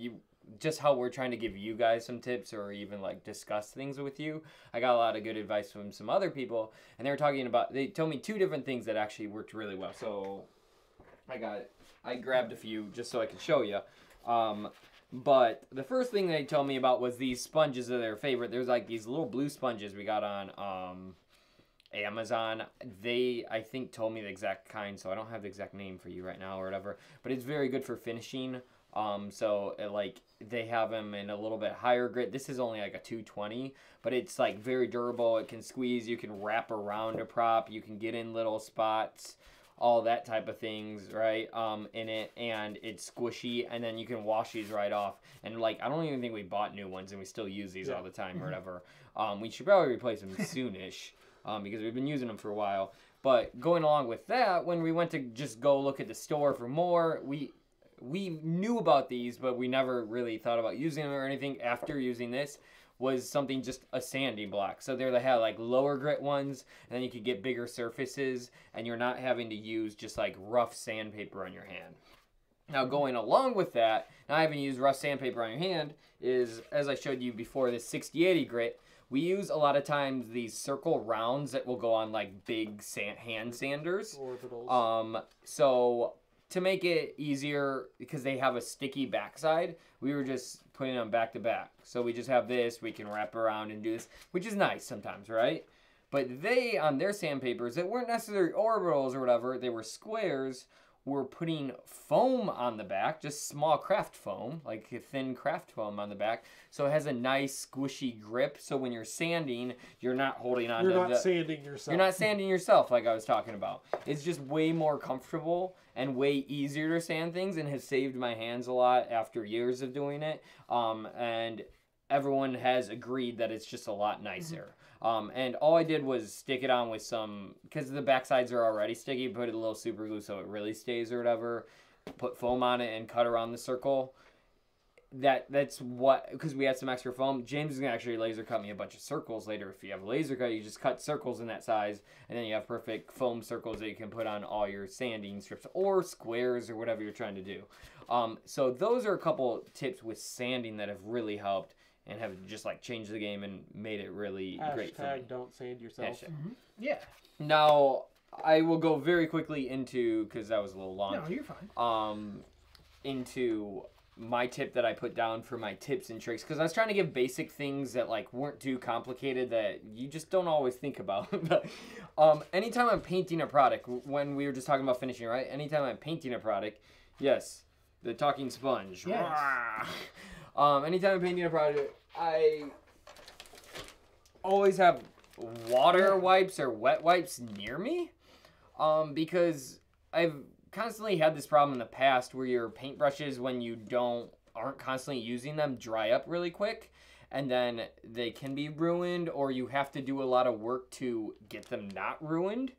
just how we're trying to give you guys some tips or even like discuss things with you. I got a lot of good advice from some other people, and they told me 2 different things that actually worked really well. So I grabbed a few just so I could show you. But the first thing they told me about was these sponges are their favorite. There's like these little blue sponges we got on Amazon. They, I think, told me the exact kind, so I don't have the exact name for you right now or whatever, but it's very good for finishing. So they have them in a little bit higher grit. This is only like a 220, but it's like very durable. It can squeeze. You can wrap around a prop. You can get in little spots, all that type of things, right? In it, and it's squishy, and then you can wash these right off. And like, I don't even think we bought new ones, and we still use these all the time or whatever. We should probably replace them soonish, because we've been using them for a while. But going along with that, when we went to just go look at the store for more, we knew about these, but we never really thought about using them or anything after using this. Was something just a sanding block. So they have like lower grit ones, and then you could get bigger surfaces, and you're not having to use just like rough sandpaper on your hand. Now going along with that, not having to use rough sandpaper on your hand, is, as I showed you before, this 6080 grit. We use a lot of times these circle rounds that will go on like big hand sanders. Orbitals. So to make it easier, because they have a sticky backside, we were just putting them back to back. So we just have this, we can wrap around and do this, which is nice sometimes, right? But they, on their sandpapers, that weren't necessarily orbitals or whatever, they were squares, were putting foam on the back, just small craft foam, like a thin craft foam on the back. So it has a nice squishy grip. So when you're sanding, you're not holding on You're not sanding yourself. You're not sanding yourself, like I was talking about. It's just way more comfortable and way easier to sand things, and has saved my hands a lot after years of doing it. And everyone has agreed that it's just a lot nicer. And all I did was stick it on with some, because the backsides are already sticky, put a little super glue so it really stays or whatever, put foam on it and cut around the circle. That's what, because we had some extra foam. James is going to actually laser cut me a bunch of circles later. If you have a laser cut, you just cut circles in that size, and then you have perfect foam circles that you can put on all your sanding strips or squares or whatever you're trying to do. So those are a couple tips with sanding that have really helped. and have just like changed the game and made it really great for me. Hashtag don't sand yourself. Yeah. Now I will go very quickly into, because that was a little long. No, you're fine. Into my tip that I put down for my tips and tricks, because I was trying to give basic things that like weren't too complicated that you just don't always think about. But anytime I'm painting a product, when we were just talking about finishing, right? Anytime I'm painting a product, yes, the talking sponge. Yes. Anytime I'm painting a product, I always have water wipes or wet wipes near me, because I've constantly had this problem in the past where your paintbrushes, when you aren't constantly using them, dry up really quick, and then they can be ruined, or you have to do a lot of work to get them not ruined.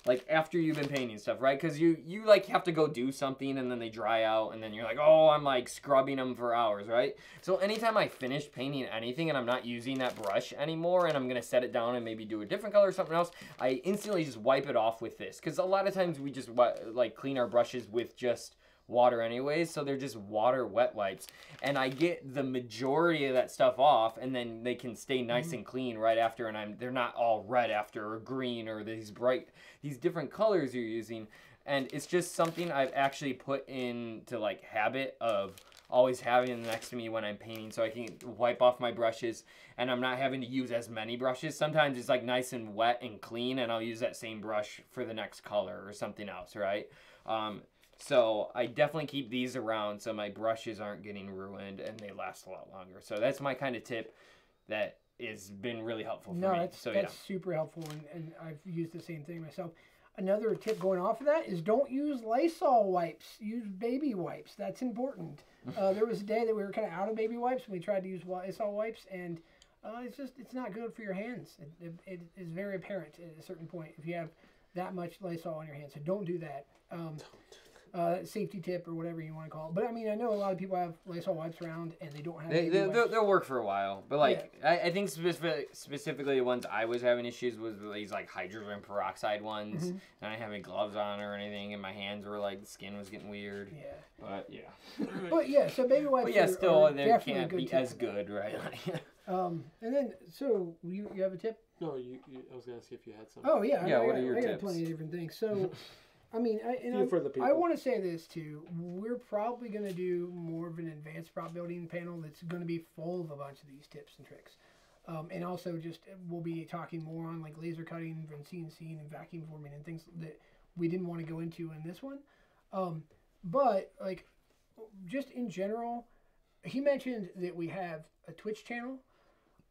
Like after you've been painting stuff, right? Because you like have to go do something and then they dry out and then you're like, oh, I'm like scrubbing them for hours, right? So anytime I finish painting anything and I'm not using that brush anymore and I'm going to set it down and maybe do a different color or something else, I instantly just wipe it off with this. Because a lot of times we just like clean our brushes with just water anyways, so they're just water wet wipes, and I get the majority of that stuff off, and then they can stay nice and clean right after, and they're not all red after or green or these different colors you're using. And it's just something I've actually put into like habit of always having it next to me when I'm painting, so I can wipe off my brushes and I'm not having to use as many brushes. Sometimes it's like nice and wet and clean and I'll use that same brush for the next color or something else, right? So I definitely keep these around so my brushes aren't getting ruined and they last a lot longer. So that's my kind of tip that has been really helpful for me. That's super helpful, and I've used the same thing myself. Another tip going off of that is don't use Lysol wipes. Use baby wipes. That's important. There was a day that we were kind of out of baby wipes and we tried to use Lysol wipes, and it's not good for your hands. It is very apparent at a certain point if you have that much Lysol on your hands. So don't do that. Safety tip or whatever you want to call it. But I mean, I know a lot of people have Lysol wipes around and they don't have they'll work for a while. But like, yeah. I think specifically the ones I was having issues with these like hydrogen peroxide ones, and I didn't have any gloves on or anything, and my hands were like, the skin was getting weird. Yeah. But yeah. But yeah, so baby wipes. But yeah, still they can't be as good, right? And then so you have a tip? No, I was gonna ask if you had some. Oh yeah. Yeah. What are your tips? I got plenty of different things. So. I mean, I want to say this too. We're probably going to do more of an advanced prop building panel that's going to be full of a bunch of these tips and tricks. And also just we'll be talking more on like laser cutting and CNC and vacuum forming and things that we didn't want to go into in this one. But like just in general, he mentioned that we have a Twitch channel.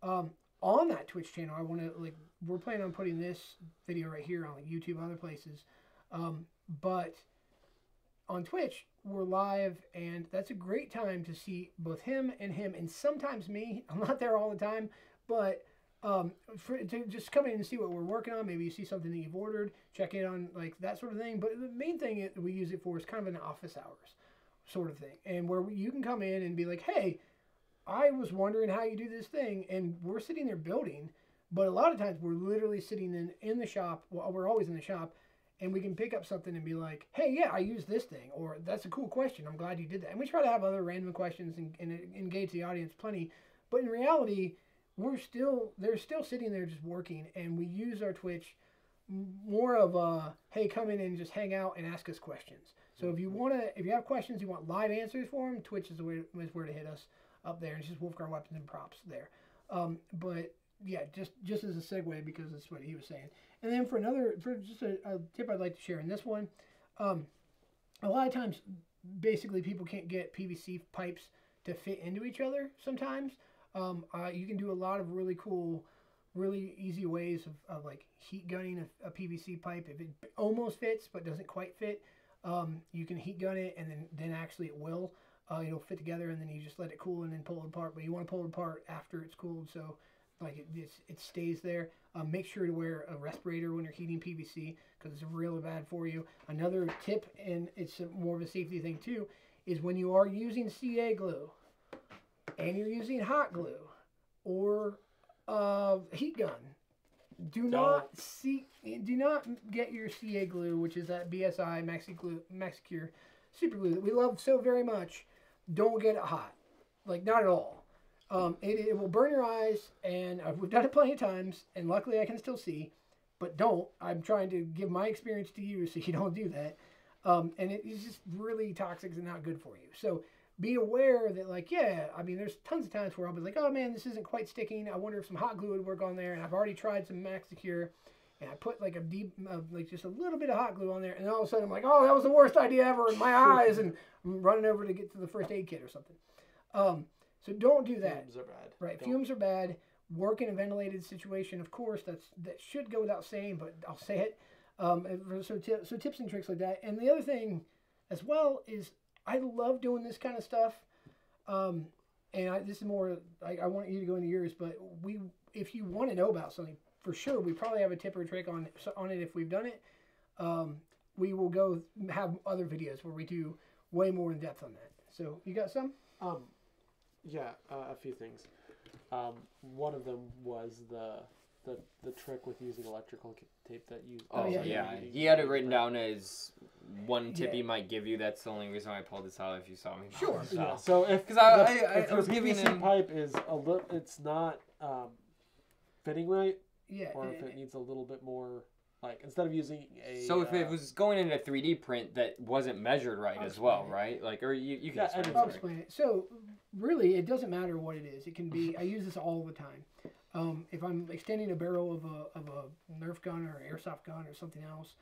On that Twitch channel, I want to we're planning on putting this video right here on like YouTube, other places. But on Twitch, we're live, and that's a great time to see both him, and sometimes me. I'm not there all the time, but to just come in and see what we're working on. Maybe you see something that you've ordered, check in on like that sort of thing. But the main thing we use it for is kind of an office hours sort of thing, and where you can come in and be like, hey, I was wondering how you do this thing, and we're sitting there building, but a lot of times we're literally sitting in the shop. Well, we're always in the shop. And we can pick up something and be like, hey, yeah, I use this thing. Or that's a cool question. I'm glad you did that. And we try to have other random questions and engage the audience plenty. But in reality, they're still sitting there just working. And we use our Twitch more of a, hey, come in and just hang out and ask us questions. So if you have questions, you want live answers for them, Twitch is where to hit us up there. It's just Wulfgar Weapons and Props there. But yeah, just as a segue, because that's what he was saying. And then for just a tip I'd like to share in this one, a lot of times, basically people can't get PVC pipes to fit into each other sometimes. You can do a lot of really cool, really easy ways of like heat gunning a PVC pipe. If it almost fits but doesn't quite fit, you can heat gun it, and then actually it will. It'll fit together, and then you just let it cool and then pull it apart. But you want to pull it apart after it's cooled, so like it stays there. Make sure to wear a respirator when you're heating PVC, because it's really bad for you. Another tip, and it's more of a safety thing too, is when you are using CA glue and you're using hot glue or heat gun, do not get your CA glue, which is that BSI MaxiCure super glue that we love so very much. Don't get it hot, like not at all. It will burn your eyes, and we've done it plenty of times, and luckily I can still see. But don't. I'm trying to give my experience to you so you don't do that. And it is just really toxic and not good for you. So be aware that, like, yeah, I mean, there's tons of times where I'll be like, oh man, this isn't quite sticking. I wonder if some hot glue would work on there. And I've already tried some Max Secure, and I put like a deep, like just a little bit of hot glue on there, and all of a sudden I'm like, oh, that was the worst idea ever in my eyes, and I'm running over to get to the first aid kit or something. So don't do that. Fumes are bad. Right, fumes are bad. Work in a ventilated situation, of course, that should go without saying, but I'll say it. So tips and tricks like that. And the other thing as well is I love doing this kind of stuff. This is more, I want you to go into yours, but if you want to know about something, for sure, we probably have a tip or a trick on it if we've done it. We will go have other videos where we do way more in depth on that. So you got some? Yeah, a few things. One of them was the trick with using electrical tape that you. Oh yeah. He had it written down as one tip he might give you. That's the only reason why I pulled this out. If you saw me. Sure. Yeah. So if I was the giving PVC him pipe is it's not fitting right. Yeah. Or if it needs a little bit more, like instead of using a. So if it was going into 3D print that wasn't measured right as well, right? Like, or you can explain it. I'll explain it. So really, it doesn't matter what it is. It can be. I use this all the time. If I'm extending a barrel of a Nerf gun or airsoft gun or something else,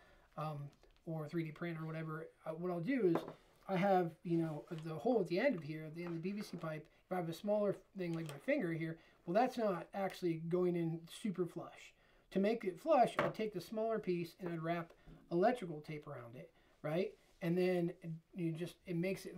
or 3D print or whatever, what I'll do is I have the hole at the end of here, at the end of the PVC pipe. If I have a smaller thing like my finger here, well, that's not actually going in super flush. To make it flush, I'd take the smaller piece and I'd wrap electrical tape around it, right? And then it makes it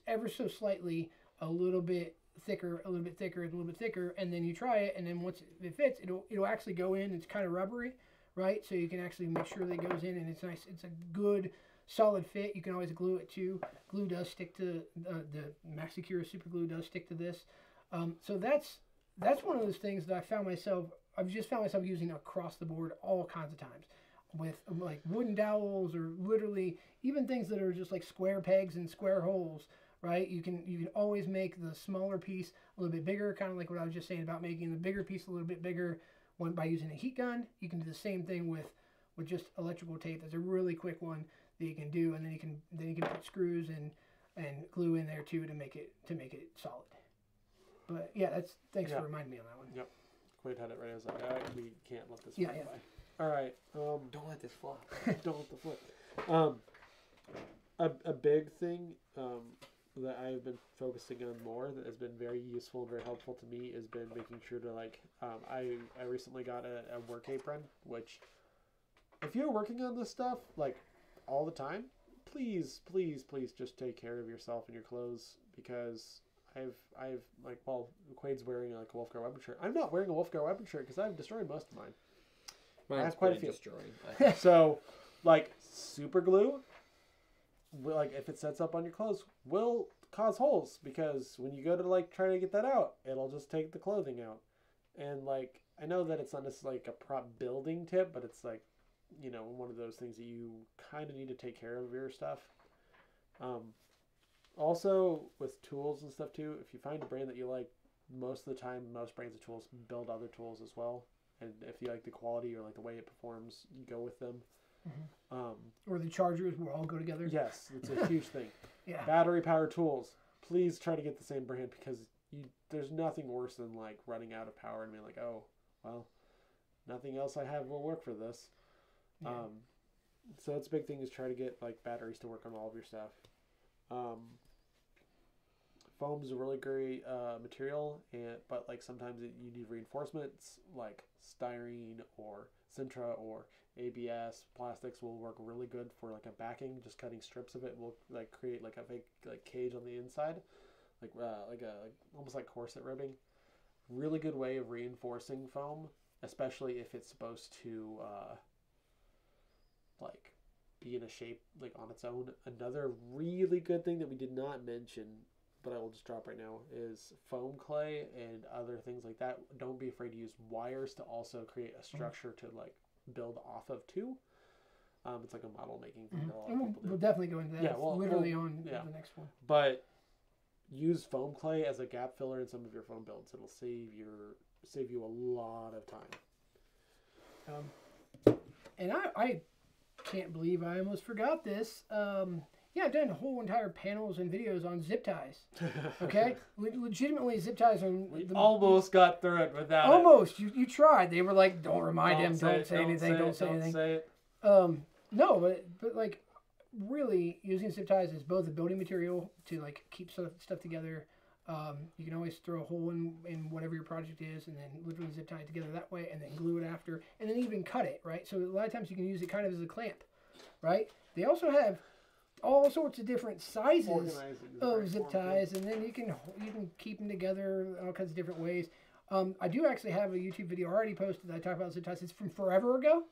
ever so slightly a little bit thicker, a little bit thicker, a little bit thicker, and then you try it, and then once it fits, it'll actually go in. It's kind of rubbery, right? So you can actually make sure that it goes in, and it's nice. It's a good solid fit. You can always glue it too. Glue does stick to the Max Secure super glue does stick to this. So that's one of those things that I've just found myself using across the board all kinds of times with like wooden dowels or literally even things that are just like square pegs and square holes, right? You can always make the smaller piece a little bit bigger, kind of like what I was just saying about making the bigger piece a little bit bigger by using a heat gun. You can do the same thing with just electrical tape. That's a really quick one that you can do, and then you can put screws and glue in there too to make it solid. But yeah, thanks for reminding me on that one. Yep. Quade had it right. I was like, we can't let this fly by. All right. Don't let this fly. Don't let the flip. A big thing that I've been focusing on more that has been very useful and very helpful to me has been making sure to I recently got a work apron, which if you're working on this stuff like all the time, please just take care of yourself and your clothes, because I've like, well, Quade's wearing like a Wulfgar Weapons shirt. I'm not wearing a Wulfgar Weapons shirt because I've destroyed most of mine. I have quite a few. So, like, super glue, like if it sets up on your clothes, will cause holes, because when you go to like try to get that out, it'll just take the clothing out. And like, I know that it's not necessarily like a prop building tip, but it's like, one of those things that you kind of need to take care of your stuff. Also, with tools and stuff too, if you find a brand that you like, most of the time, most brands of tools build other tools as well. And if you like the quality or like the way it performs, you go with them. Mm-hmm. Or the chargers will all go together. Yes, it's a huge thing. Yeah. Battery powered tools. Please try to get the same brand, because there's nothing worse than like running out of power and being like, oh, well, nothing else I have will work for this. Yeah. So it's a big thing is try to get like batteries to work on all of your stuff. Foam is a really great material, but like sometimes you need reinforcements like styrene or Sintra or ABS. Plastics will work really good for like a backing. Just cutting strips of it will like create like a fake like cage on the inside, like almost like corset ribbing. Really good way of reinforcing foam, especially if it's supposed to like be in a shape like on its own. Another really good thing that we did not mention, but I will just drop right now, is foam clay and other things like that. Don't be afraid to use wires to also create a structure to like build off of too. It's like a model making thing. Mm-hmm. We'll definitely go into that. Yeah, literally on the next one. But use foam clay as a gap filler in some of your foam builds. It'll save you a lot of time. And I can't believe I almost forgot this. Yeah, I've done whole entire panels and videos on zip ties. Okay, legitimately zip ties are. We almost got through it without. Almost, you tried. They were like, "Don't remind him. Don't say anything. Don't say anything." Say it. No, but like, really using zip ties is both a building material to like keep stuff together. You can always throw a hole in whatever your project is, and then literally zip tie it together that way, and then glue it after, and then even cut it, right? So a lot of times you can use it kind of as a clamp, right? They also have all sorts of different sizes of zip ties, and then you can keep them together all kinds of different ways. I do actually have a YouTube video already posted that I talk about zip ties. It's from forever ago.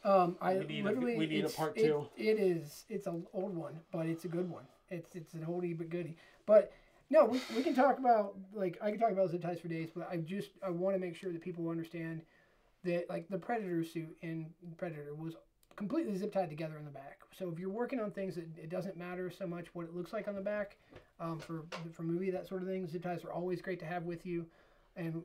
We need a part 2. It's an old one, but it's a good one. It's an oldie but goodie. But no, we can talk about, like, I can talk about zip ties for days, but I want to make sure that people understand that, like, the Predator suit in Predator was completely zip tied together in the back. So if you're working on things that it doesn't matter so much what it looks like on the back, for movie, that sort of thing, zip ties are always great to have with you. And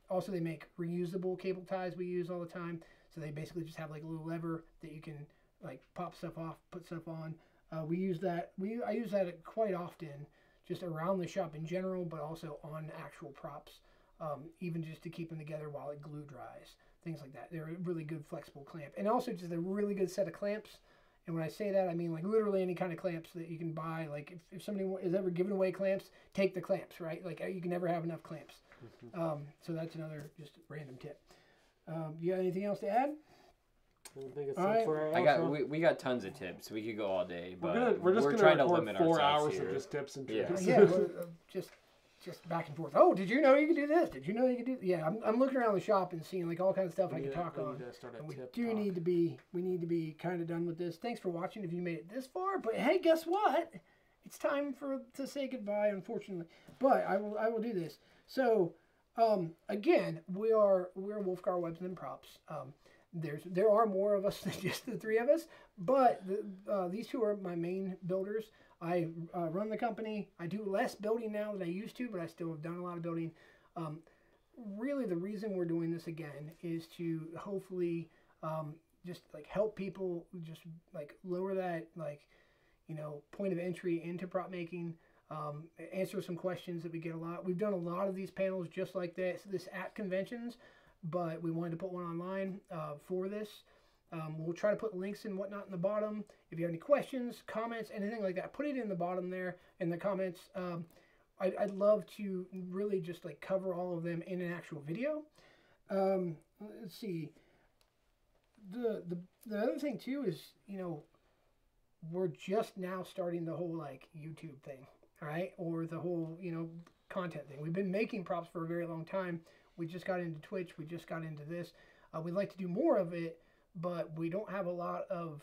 also they make reusable cable ties we use all the time. So they basically just have like a little lever that you can like pop stuff off, put stuff on. I use that quite often, just around the shop in general, but also on actual props, even just to keep them together while it glue dries, things like that. They're a really good flexible clamp, and also just a really good set of clamps. And when I say that, I mean like literally any kind of clamps that you can buy. Like if somebody is ever giving away clamps, take the clamps, right? Like you can never have enough clamps. So that's another just random tip. You got anything else to add? I think it's right. for we got tons of tips. We could go all day, but we're just trying gonna to record limit 4 ourselves hours here. of just tips and Yeah. tricks. Yeah, just back and forth. Oh, did you know you could do this? Did you know you could do? Yeah, I'm looking around the shop and seeing like all kinds of stuff I can talk on. And we need to be kind of done with this. Thanks for watching if you made it this far. But hey, guess what? It's time to say goodbye, unfortunately. But I will do this. So again, we're Wulfgar Weapons and Props. There are more of us than just the 3 of us, but these 2 are my main builders. I run the company. I do less building now than I used to, but I still have done a lot of building. Really, the reason we're doing this again is to hopefully just like help people just like lower that point of entry into prop making. Answer some questions that we get a lot. We've done a lot of these panels just like this at conventions, but we wanted to put one online for this. We'll try to put links and whatnot in the bottom. If you have any questions, comments, anything like that, put it in the bottom there in the comments. I'd love to really just like cover all of them in an actual video. Let's see. The other thing too is, we're just now starting the whole like YouTube thing, all right? Or the whole, content thing. We've been making props for a very long time. We just got into Twitch. We just got into this. We'd like to do more of it, but we don't have a lot of,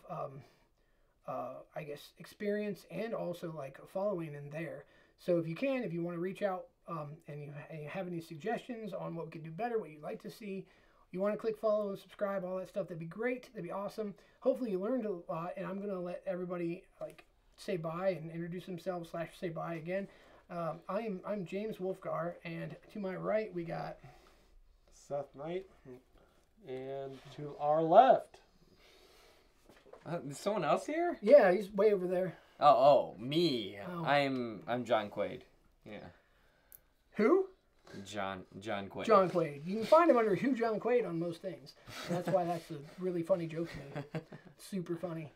I guess, experience and also like following in there. So if you want to reach out and you have any suggestions on what we could do better, what you'd like to see, you want to click follow and subscribe, all that stuff, that'd be great. That'd be awesome. Hopefully you learned a lot, and I'm going to let everybody like say bye and introduce themselves / say bye again. I'm James Wulfgar, and to my right we got Seth Knight, and to our left, Is someone else here? Yeah, he's way over there. Oh, me. Oh. I'm John Quaid. Yeah. Who? John Quaid. John Quaid. You can find him under Who John Quaid on most things. And that's why that's a really funny joke to me. Super funny.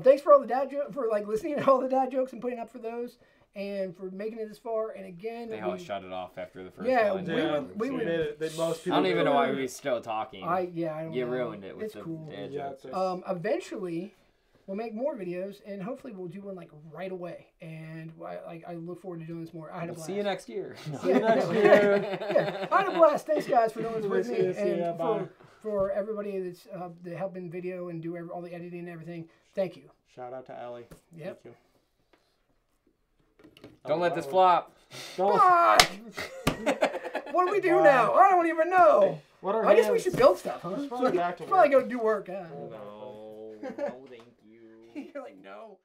Thanks for all the dad jokes, for like listening to all the dad jokes and putting up for those, and for making it this far. And again, They all shut it off after the first Yeah, one. we would. Most I people don't even know why do. we're still talking. I don't You know. ruined it with It's the cool. dad Yeah, jokes. it's- Eventually, we'll make more videos, and hopefully we'll do one like right away. And I look forward to doing this more. I had a blast. See you next year. See you next year. Yeah, I had a blast. Thanks, guys, for doing this with me, See ya, and bye. for everybody that's helping video and do all the editing and everything. Thank you. Shout out to Allie. Yep. Thank you. Don't let this flop. Don't. Fuck! What do we do now? I don't even know. What are I guess we hands? should build stuff, huh? Let's probably back to Probably work. go do work. No, thank you. You're like, no.